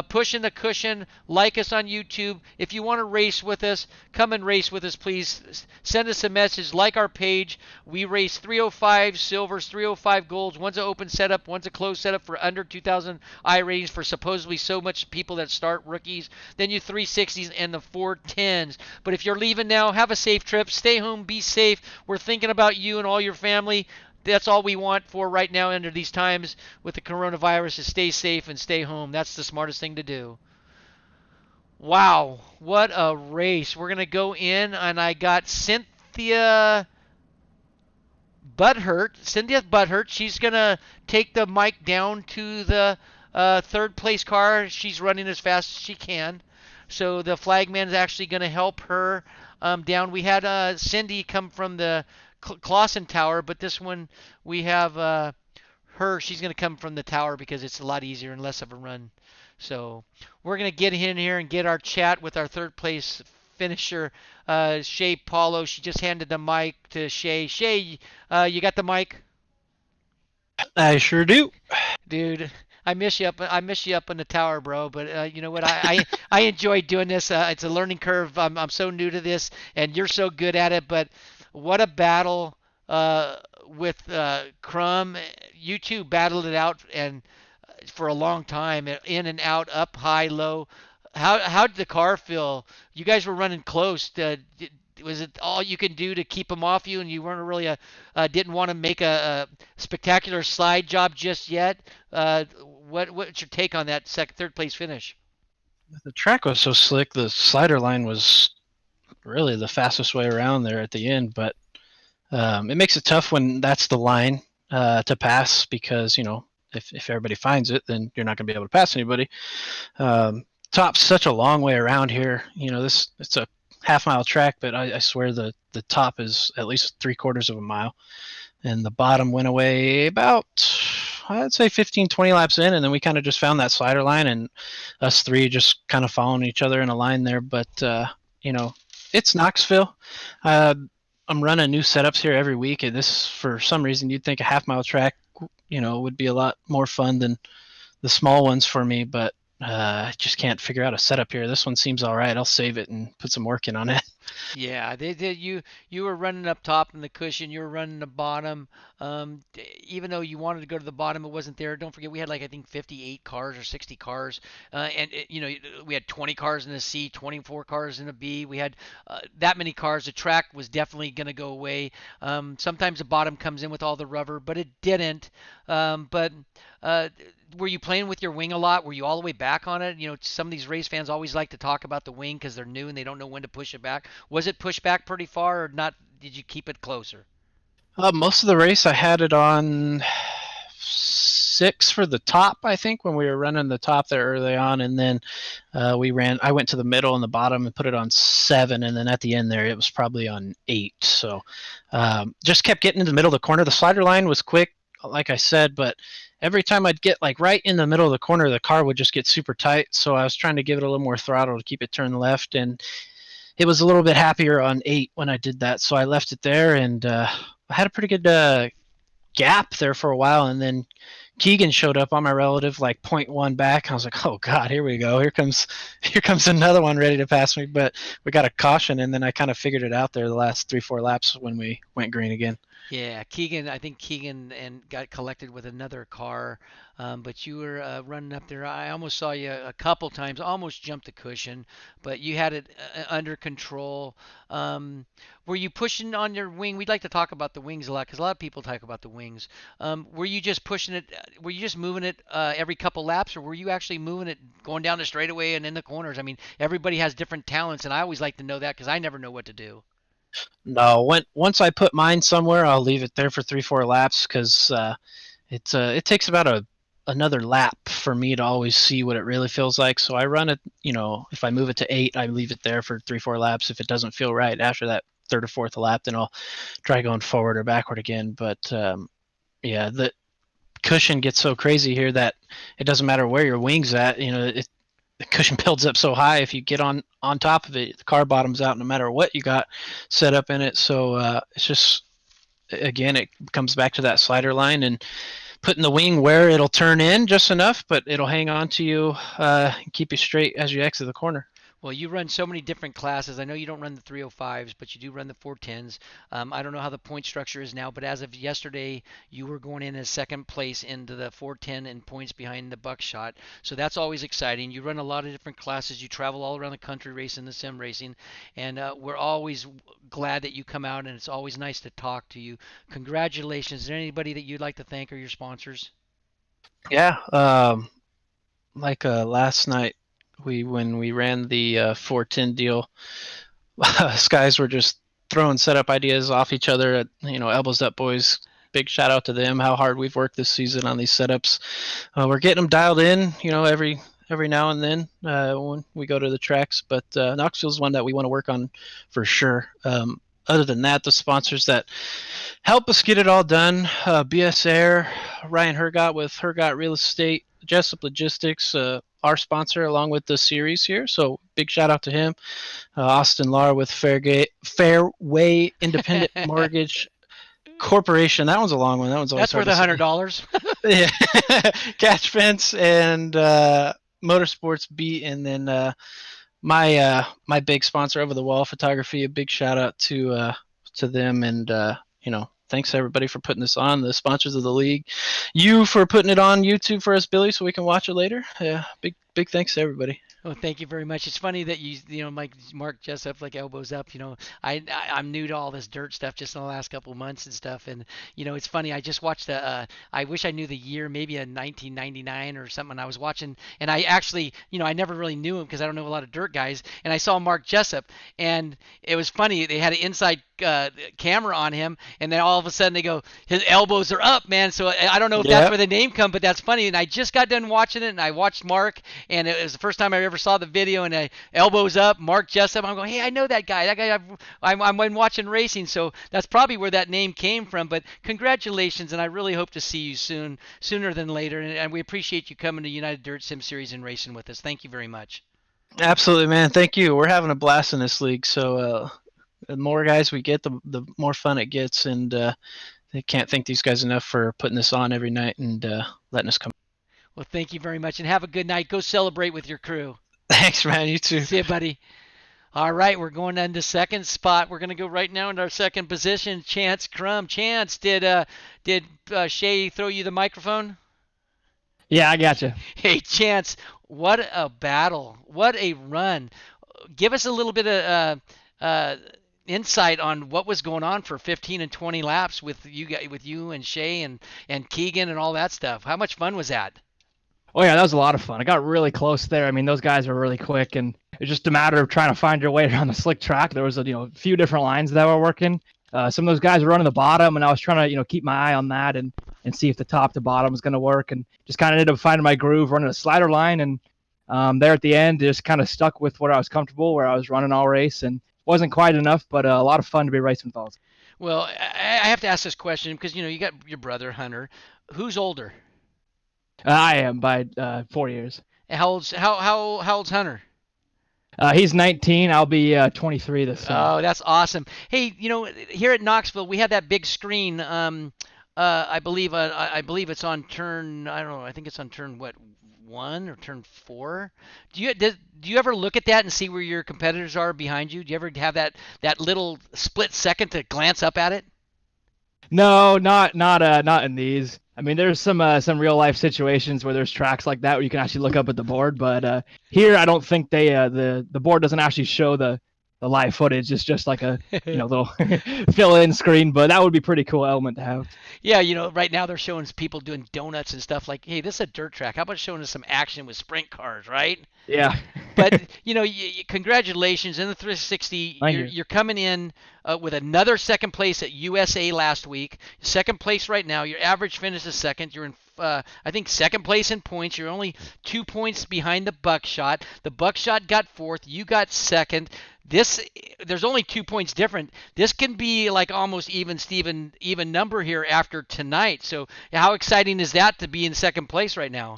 Pushing the Cushion, like us on YouTube. If you want to race with us, come and race with us, please. Send us a message, like our page. We race 305 silvers, 305 golds. One's an open setup, one's a closed setup for under 2,000 I ratings for supposedly so much people that start rookies. Then you 360s and the 410s. But if you're leaving now, have a safe trip. Stay home, be safe. We're thinking about you and all your family. That's all we want for right now under these times with the coronavirus is stay safe and stay home. That's the smartest thing to do. Wow, what a race. We're going to go in, and I got Cynthia Butthurt. She's going to take the mic down to the third place car. She's running as fast as she can. So the flagman's actually going to help her down. We had Cindy come from the Clausen Tower, but this one we have her. She's going to come from the tower because it's a lot easier and less of a run. So we're going to get in here and get our chat with our third place finisher, Shea Paulo. She just handed the mic to Shea. Shea, you got the mic? I sure do. Dude, I miss you up in the tower, bro. But you know what? I enjoy doing this. It's a learning curve. I'm so new to this, and you're so good at it. But what a battle with Crum. You two battled it out and for a long time, in and out, up, high, low. How did the car feel? You guys were running close. Was it all you can do to keep them off you, and you weren't really didn't want to make a spectacular slide job just yet? What's your take on that third place finish? The track was so slick. The slider line was really the fastest way around there at the end, but it makes it tough when that's the line to pass because, you know, if everybody finds it, then you're not going to be able to pass anybody. Top's such a long way around here. You know, it's a half-mile track, but I swear the top is at least 3/4 of a mile. And the bottom went away about, I'd say 15, 20 laps in, and then we kind of just found that slider line, and us three just kind of following each other in a line there. But, you know, it's Knoxville. I'm running new setups here every week, and this, for some reason, you'd think a half-mile track, you know, would be a lot more fun than the small ones for me, but I just can't figure out a setup here. This one seems all right. I'll save it and put some work in on it. Yeah, they did. You were running up top in the cushion. You were running the bottom. Even though you wanted to go to the bottom, it wasn't there. Don't forget, we had like I think 58 cars or 60 cars, and we had 20 cars in the C, 24 cars in a B. We had that many cars. The track was definitely going to go away. Sometimes the bottom comes in with all the rubber, but it didn't. But uh, were you playing with your wing a lot? Were you all the way back on it? Some of these race fans always like to talk about the wing because they're new and they don't know when to push it back. Was it pushed back pretty far or not? Did you keep it closer? Most of the race, I had it on 6 for the top, I think, when we were running the top there early on, and then I went to the middle and the bottom and put it on 7, and then at the end there, it was probably on 8. So just kept getting in the middle of the corner. The slider line was quick, like I said, but every time I'd get like right in the middle of the corner, the car would just get super tight. So I was trying to give it a little more throttle to keep it turned left, and it was a little bit happier on 8 when I did that. So I left it there, and I had a pretty good gap there for a while, and then Keegan showed up on my relative like point 0.1 back. I was like, oh god, here we go. Here comes another one ready to pass me. But we got a caution, and then I kind of figured it out there the last 3-4 laps when we went green again. Yeah, I think Keegan and got collected with another car, but you were running up there. I almost saw you a couple times, almost jumped the cushion, but you had it under control. Were you pushing on your wing? We'd like to talk about the wings a lot because a lot of people talk about the wings. Were you just pushing it? Were you just moving it every couple laps, or were you actually moving it going down the straightaway and in the corners? I mean, everybody has different talents, and I always like to know that because I never know what to do. No, once I put mine somewhere, I'll leave it there for 3-4 laps because it takes about another lap for me to always see what it really feels like. So I run it, if I move it to 8, I leave it there for 3-4 laps. If it doesn't feel right after that third or fourth lap, then I'll try going forward or backward again. But yeah, the cushion gets so crazy here that it doesn't matter where your wing's at. The cushion builds up so high. If you get on top of it, the car bottoms out no matter what you got set up in it. So it's just, again, it comes back to that slider line and putting the wing where it'll turn in just enough, but it'll hang on to you and keep you straight as you exit the corner. Well, you run so many different classes. I know you don't run the 305s, but you do run the 410s. I don't know how the point structure is now, but as of yesterday, you were going in as second place into the 410 and points behind the buckshot. So that's always exciting. You run a lot of different classes. You travel all around the country racing the sim racing, and we're always glad that you come out, and it's always nice to talk to you. Congratulations. Is there anybody that you'd like to thank or your sponsors? Yeah, like last night, when we ran the 410 deal, guys were just throwing setup ideas off each other at elbows up boys. Big shout out to them, how hard we've worked this season on these setups. We're getting them dialed in every now and then when we go to the tracks, but Knoxville's one that we want to work on for sure. Other than that, the sponsors that help us get it all done, BS Air, Ryan Hergott with Hergott Real Estate, Jessup Logistics, our sponsor along with the series here. So big shout out to him. Austin Lar with Fairway Independent Mortgage Corporation. That one's a long one. That one's always That's worth $100. yeah. Catch Fence and Motorsports Beat, and then my big sponsor, Over the Wall Photography. A big shout out to them, and thanks everybody for putting this on. The sponsors of the league, you for putting it on YouTube for us, Billy, so we can watch it later. Yeah, big thanks to everybody. Well, thank you very much. It's funny that Mike Mark Jessup like elbows up. I'm new to all this dirt stuff just in the last couple of months and stuff. And it's funny. I just watched I wish I knew the year, maybe a 1999 or something. I was watching, and I actually, I never really knew him because I don't know a lot of dirt guys. And I saw Mark Jessup, and it was funny. They had an inside camera on him, and then all of a sudden they go, his elbows are up, man. So I don't know if that's where the name come, but that's funny. And I just got done watching it, and I watched Mark, and it was the first time I ever saw the video. And elbows up, Mark Jessup. I'm going, hey, I know that guy. That guy I'm watching racing, so that's probably where that name came from. But congratulations, and I really hope to see you sooner than later. And we appreciate you coming to United Dirt Sim Series and racing with us. Thank you very much. Absolutely, man. Thank you. We're having a blast in this league. So the more guys we get, the more fun it gets. And I can't thank these guys enough for putting this on every night and letting us come. Well, thank you very much, and have a good night. Go celebrate with your crew. Thanks, man. You too. See you, buddy. All right, we're going into second spot. We're going to go right now into our second position. Chance Crum. Chance, did Shay throw you the microphone? Yeah, I gotcha. Hey, Chance, what a battle! What a run! Give us a little bit of insight on what was going on for 15 and 20 laps with you and Shay and Keegan and all that stuff. How much fun was that? Oh yeah, that was a lot of fun. I got really close there. I mean, those guys were really quick, and it's just a matter of trying to find your way around the slick track. There was a few different lines that were working. Some of those guys were running the bottom, and I was trying to keep my eye on that and see if the top to bottom was going to work, and just kind of ended up finding my groove, running a slider line, and there at the end, just kind of stuck with where I was comfortable, where I was running all race, and wasn't quite enough, but a lot of fun to be racing with those. Well, I have to ask this question because you got your brother Hunter. Who's older? I am by 4 years. How old's Hunter? He's 19. I'll be 23 this summer. Oh, that's awesome. Hey, here at Knoxville, we have that big screen. I believe it's on turn. I don't know. I think it's on turn what, 1 or turn 4. Do you ever look at that and see where your competitors are behind you? Do you ever have that little split second to glance up at it? No, not in these. I mean, there's some real life situations where there's tracks like that where you can actually look up at the board, but here I don't think the board doesn't actually show the live footage. It's just like a little fill in screen, but that would be pretty cool element to have. Yeah, right now they're showing us people doing donuts and stuff like, hey, this is a dirt track. How about showing us some action with sprint cars, right? Yeah. But congratulations in the 360. Thank You're, you. you're coming in with another second place at USA last week. Second place right now. Your average finish is second. You're in, I think, second place in points. You're only 2 points behind the Buckshot. The Buckshot got fourth. You got second. There's only 2 points different. This can be like almost even number here after tonight. So how exciting is that to be in second place right now?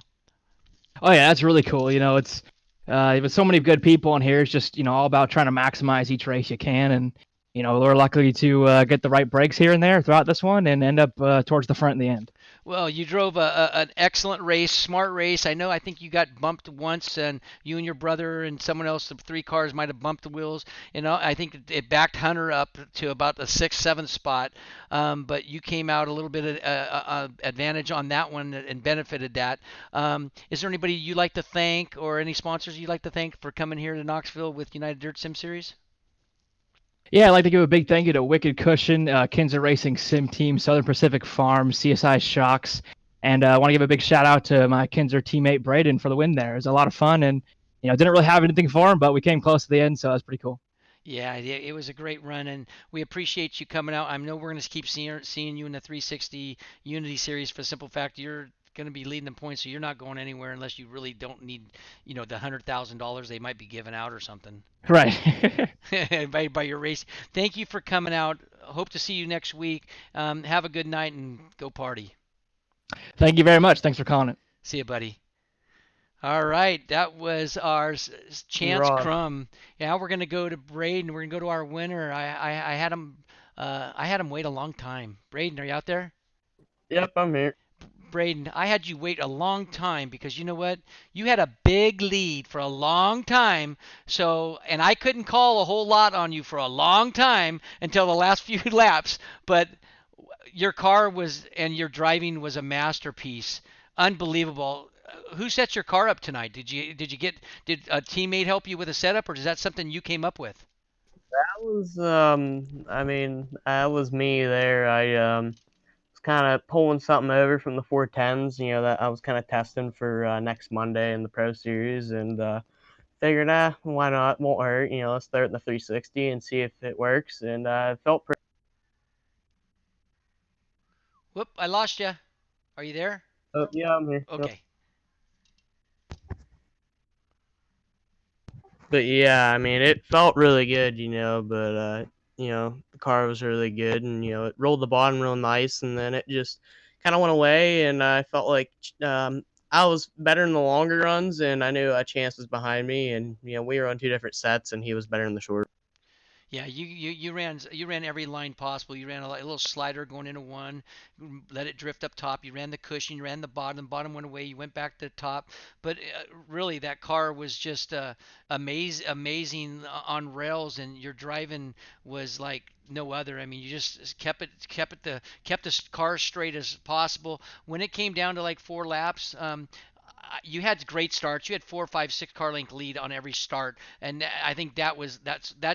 Oh yeah, that's really cool. It's with so many good people in here. It's just all about trying to maximize each race you can, and we're lucky to get the right breaks here and there throughout this one, and end up towards the front in the end. Well, you drove an excellent race, smart race. I think you got bumped once, and you and your brother and someone else, the three cars might have bumped the wheels. I think it backed Hunter up to about the sixth, seventh spot. But you came out a little bit of advantage on that one and benefited that. Is there anybody you'd like to thank or any sponsors you'd like to thank for coming here to Knoxville with United Dirt Sim Series? Yeah, I'd like to give a big thank you to Wicked Cushion, Kinzer Racing Sim Team, Southern Pacific Farms, CSI Shocks, and I want to give a big shout out to my Kinzer teammate Braden for the win there. It was a lot of fun, and didn't really have anything for him, but we came close to the end, so that was pretty cool. Yeah, it was a great run, and we appreciate you coming out. I know we're going to keep seeing you in the 360 Unity Series for the simple fact you're going to be leading the points, so you're not going anywhere unless you really don't need, the $100,000 they might be giving out or something. Right. by your race. Thank you for coming out. Hope to see you next week. Have a good night and go party. Thank you very much. Thanks for calling it. See you, buddy. All right, that was our Chance Right. Crum. Now we're gonna go to Braden. We're gonna go to our winner. I had him. I had him wait a long time. Braden, are you out there? Yep, I'm here. Braden, I had you wait a long time because you know what? You had a big lead for a long time. So, and I couldn't call a whole lot on you for a long time until the last few laps. But your car and your driving was a masterpiece. Unbelievable. Who set your car up tonight? Did a teammate help you with a setup, or is that something you came up with? That was I mean, that was me there. I was kind of pulling something over from the 410s, that I was kind of testing for next Monday in the Pro Series, and figured, why not? Won't hurt. Let's throw it in the 360 and see if it works. And it felt pretty. Whoop, I lost you. Are you there? Oh, yeah, I'm here. Yep. Okay. But yeah, I mean, it felt really good, but the car was really good, and it rolled the bottom real nice, and then it just kind of went away, and I felt like I was better in the longer runs, and I knew a chance was behind me, and we were on two different sets, and he was better in the short. Yeah, you ran every line possible. You ran a little slider going into one, let it drift up top. You ran the cushion, you ran the bottom. Bottom went away. You went back to the top. But really, that car was just amazing on rails, and your driving was like no other. I mean, you just kept the car straight as possible. When it came down to like 4 laps, you had great starts. You had 4, 5, 6 car length lead on every start, and I think that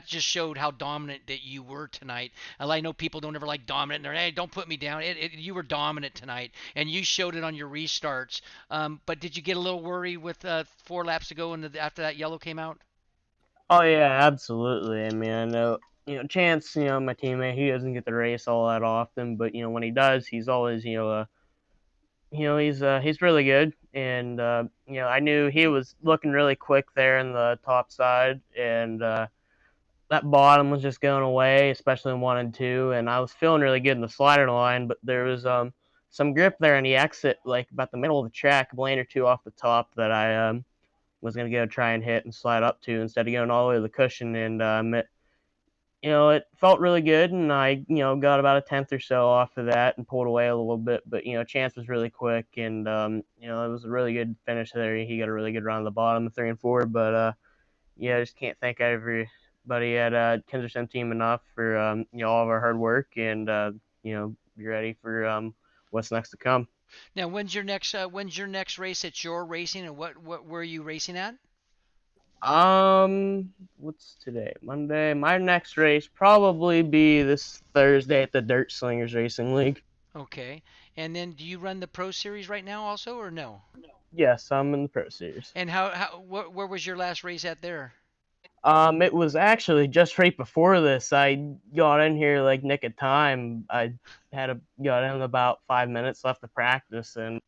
just showed how dominant that you were tonight. And I know people don't ever like dominant. And they're, hey, don't put me down. You were dominant tonight, and you showed it on your restarts. But did you get a little worried with 4 laps to go and after that yellow came out? Oh yeah, absolutely. I mean, I know Chance, my teammate, he doesn't get to race all that often, but when he does, he's always he's really good, and I knew he was looking really quick there in the top side, and that bottom was just going away, especially in 1 and 2, and I was feeling really good in the slider line, but there was some grip there in the exit, like about the middle of the track, a lane or two off the top that I was gonna go try and hit and slide up to instead of going all the way to the cushion, and it felt really good, and I, got about a tenth or so off of that and pulled away a little bit. But Chance was really quick, and it was a really good finish there. He got a really good run on the bottom of 3 and 4. But yeah, I just can't thank everybody at Kinderson team enough for all of our hard work, and be ready for what's next to come. Now, when's your next race at your racing, and what were you racing at? What's today? Monday. My next race probably be this Thursday at the Dirt Slingers Racing League. Okay. And then do you run the Pro Series right now also, or no? Yes, I'm in the Pro Series. And where was your last race at there? It was actually just right before this. I got in here like nick of time. I got in about 5 minutes left to practice, and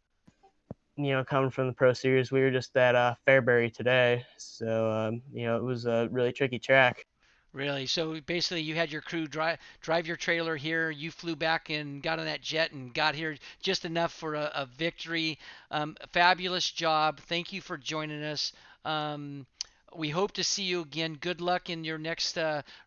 coming from the Pro Series, we were just at Fairbury today, so it was a really tricky track. Really? So basically, you had your crew drive your trailer here. You flew back and got on that jet and got here just enough for a victory. Fabulous job. Thank you for joining us. We hope to see you again. Good luck in your next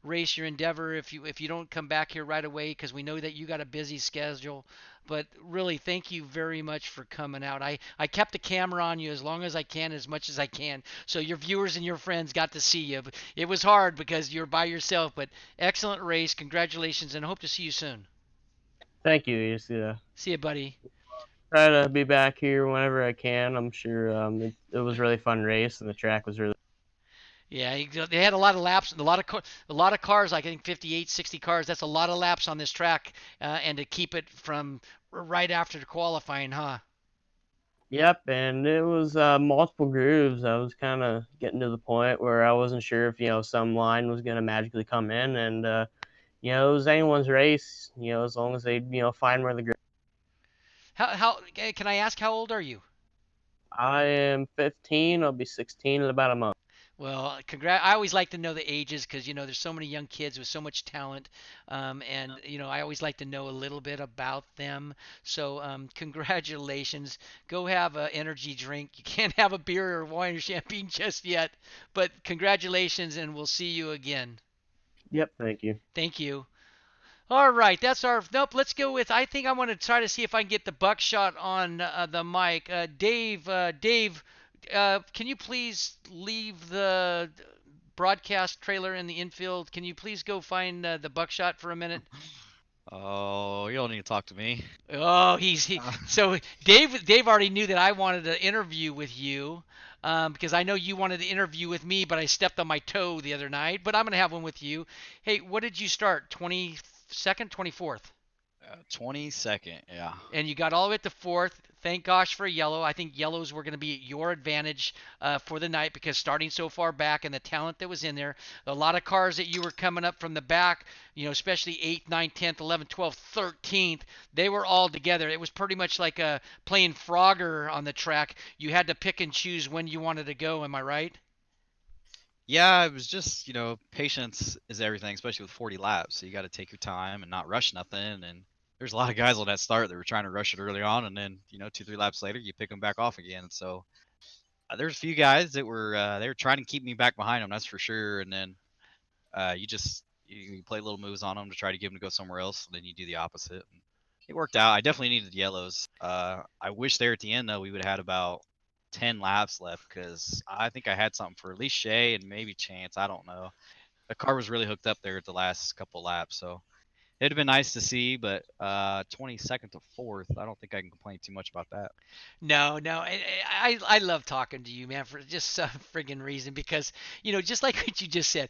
race, your endeavor. If you don't come back here right away, because we know that you got a busy schedule. But really, thank you very much for coming out. I kept the camera on you as long as I can, as much as I can, so your viewers and your friends got to see you. It was hard because you're by yourself, but excellent race. Congratulations, and I hope to see you soon. Thank you. Just See you, buddy. try to be back here whenever I can. I'm sure it was a really fun race, and the track was really. Yeah, they had a lot of laps, a lot of cars. Like I think 58, 60 cars. That's a lot of laps on this track, and to keep it from right after the qualifying, huh? Yep, and it was multiple grooves. I was kind of getting to the point where I wasn't sure if some line was gonna magically come in, and it was anyone's race. As long as they find where the groove. How can I ask how old are you? I am 15. I'll be 16 in about a month. Well, I always like to know the ages because there's so many young kids with so much talent, and I always like to know a little bit about them. So, congratulations. Go have an energy drink. You can't have a beer or wine or champagne just yet, but congratulations, and we'll see you again. Yep, thank you. Thank you. All right, that's our. Nope, let's go with. I think I want to try to see if I can get the buckshot on the mic. Dave, can you please leave the broadcast trailer in the infield? Can you please go find the buckshot for a minute? Oh, you don't need to talk to me. Oh, so Dave already knew that I wanted to interview with you. Because I know you wanted to interview with me, but I stepped on my toe the other night. But I'm gonna have one with you. Hey, what did you start? 22nd, 24th? 22nd, yeah. And you got all the way to fourth. Thank gosh for yellow. I think yellows were going to be your advantage for the night because starting so far back and the talent that was in there, a lot of cars that you were coming up from the back, especially 8th, 9th, 10th, 11th, 12th, 13th, they were all together. It was pretty much like playing Frogger on the track. You had to pick and choose when you wanted to go. Am I right? Yeah, it was just, patience is everything, especially with 40 laps. So you got to take your time and not rush nothing. And there's a lot of guys on that start that were trying to rush it early on, and then 2, 3 laps later, you pick them back off again. So there's a few guys that were they were trying to keep me back behind them, that's for sure. And then you just You play little moves on them to try to get them to go somewhere else, and then you do the opposite. And it worked out. I definitely needed yellows. I wish there at the end though we would have had about 10 laps left because I think I had something for at least Shay and maybe Chance. I don't know. The car was really hooked up there at the last couple laps, so it'd have been nice to see. But 22nd to fourth, I don't think I can complain too much about that. No, no, I love talking to you, man, for just some friggin' reason because just like what you just said,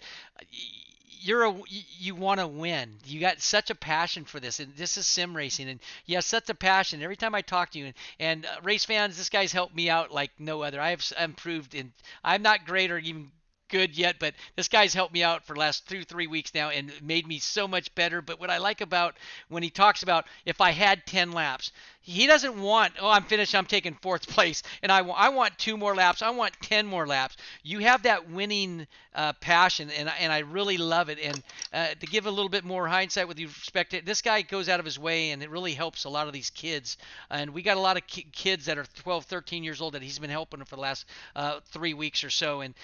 you want to win. You got such a passion for this, and this is sim racing, and you have such a passion. Every time I talk to you, and race fans, this guy's helped me out like no other. I have improved, and I'm not great or even good yet, but this guy's helped me out for the last 2-3 weeks now and made me so much better. But what I like about when he talks about if I had 10 laps, he doesn't want, oh, I'm finished, I'm taking fourth place, and I want 2 more laps, I want 10 more laps. You have that winning passion, and I really love it. And to give a little bit more hindsight with respect to this guy goes out of his way, and it really helps a lot of these kids. And we got a lot of kids that are 12, 13 years old that he's been helping for the last 3 weeks or so, and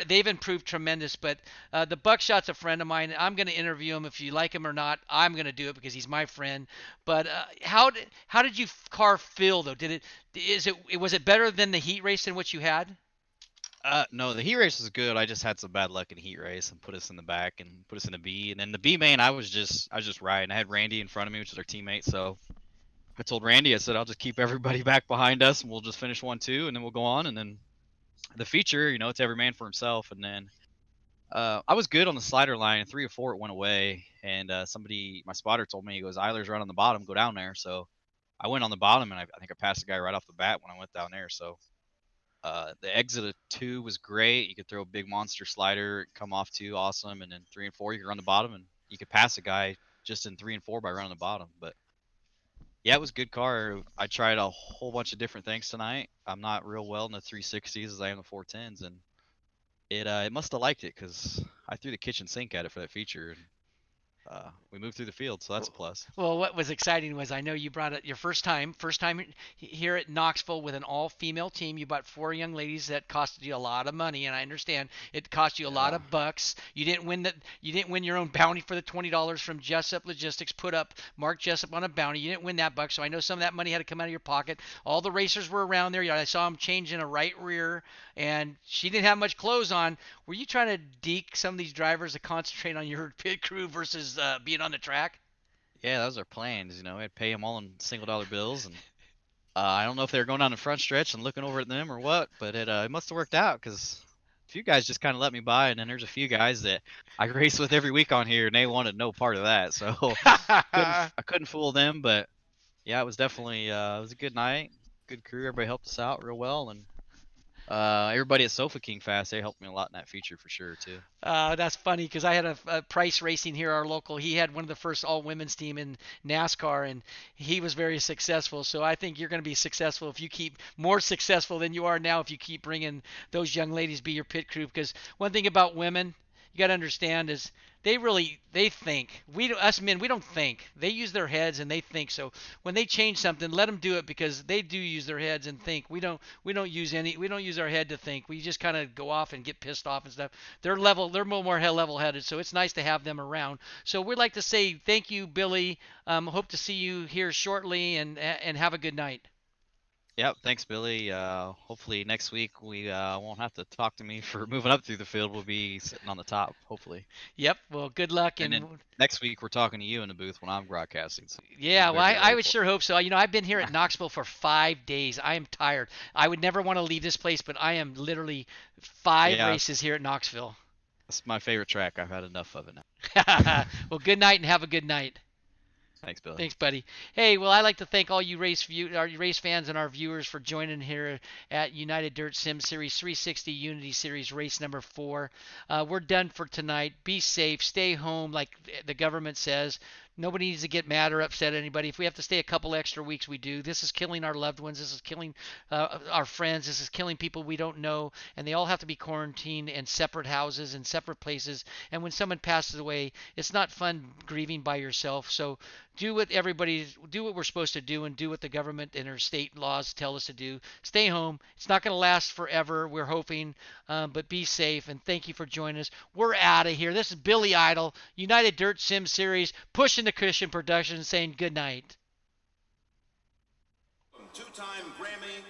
they've improved tremendous. But the Buckshot's a friend of mine. I'm going to interview him. If you like him or not, I'm going to do it because he's my friend. But how did you car feel though? Was it better than the heat race than what you had? No, the heat race was good. I just had some bad luck in heat race and put us in the back and put us in the B. And then the B main, I was just riding. I had Randy in front of me, which is our teammate. So I told Randy, I said, I'll just keep everybody back behind us, and we'll just finish 1-2, and then we'll go on. And then the feature, it's every man for himself. And then I was good on the slider line, and 3 or 4 it went away. And my spotter told me, he goes, Eiler's right on the bottom, go down there. So I went on the bottom, and I think I passed the guy right off the bat when I went down there. So the exit of 2 was great. You could throw a big monster slider, come off 2, awesome. And then 3 and 4, you could run the bottom, and you could pass a guy just in 3 and 4 by running the bottom. But yeah, it was a good car. I tried a whole bunch of different things tonight. I'm not real well in the 360s as I am the 410s, and it must have liked it because I threw the kitchen sink at it for that feature. And, we moved through the field, so that's a plus. Well, what was exciting was I know you brought it your first time here at Knoxville with an all-female team. You brought 4 young ladies that costed you a lot of money, and I understand it cost you a lot of bucks. You didn't win your own bounty for the $20 from Jessup Logistics. Put up Mark Jessup on a bounty. You didn't win that buck, so I know some of that money had to come out of your pocket. All the racers were around there. I saw them changing a right rear, and she didn't have much clothes on. Were you trying to deke some of these drivers to concentrate on your pit crew versus being on the track? Yeah, that was our plans. We'd pay them all in single-dollar bills, and I don't know if they were going down the front stretch and looking over at them or what, but it must have worked out because a few guys just kind of let me by, and then there's a few guys that I race with every week on here, and they wanted no part of that. So I couldn't fool them. But yeah, it was definitely it was a good night, good crew. Everybody helped us out real well, and everybody at Sofa King Fast, they helped me a lot in that feature for sure too. That's funny because I had a Price Racing here, our local. He had one of the first all-women's team in NASCAR, and he was very successful. So I think you're going to be successful if you keep more successful than you are now if you keep bringing those young ladies be your pit crew. Because one thing about women, you got to understand is they think. Us men, we don't think. They use their heads and they think. So when they change something, let them do it because they do use their heads and think. We don't use our head to think. We just kind of go off and get pissed off and stuff. They're more level-headed. So it's nice to have them around. So we'd like to say thank you, Billy. Hope to see you here shortly and have a good night. Yep, thanks, Billy. Hopefully next week we won't have to talk to me for moving up through the field. We'll be sitting on the top, hopefully. Yep. Well, good luck. And then next week we're talking to you in the booth when I'm broadcasting. So yeah, well, I would sure hope so. I've been here at Knoxville for 5 days. I am tired. I would never want to leave this place, but I am literally 5 races here at Knoxville. That's my favorite track. I've had enough of it now. Well, good night and have a good night. Thanks, Billy. Thanks, buddy. Hey, well, I'd like to thank all you our race fans and our viewers for joining here at United Dirt Sim Series 360 Unity Series race number 4. We're done for tonight. Be safe. Stay home like the government says. Nobody needs to get mad or upset at anybody. If we have to stay a couple extra weeks, we do. This is killing our loved ones. This is killing our friends. This is killing people we don't know. And they all have to be quarantined in separate houses and separate places. And when someone passes away, it's not fun grieving by yourself. So do what we're supposed to do, and do what the government and our state laws tell us to do. Stay home. It's not going to last forever, we're hoping, but be safe. And thank you for joining us. We're out of here. This is Billy Idol, United Dirt Sim Series, pushing the Christian production, saying good night. Two-time Grammy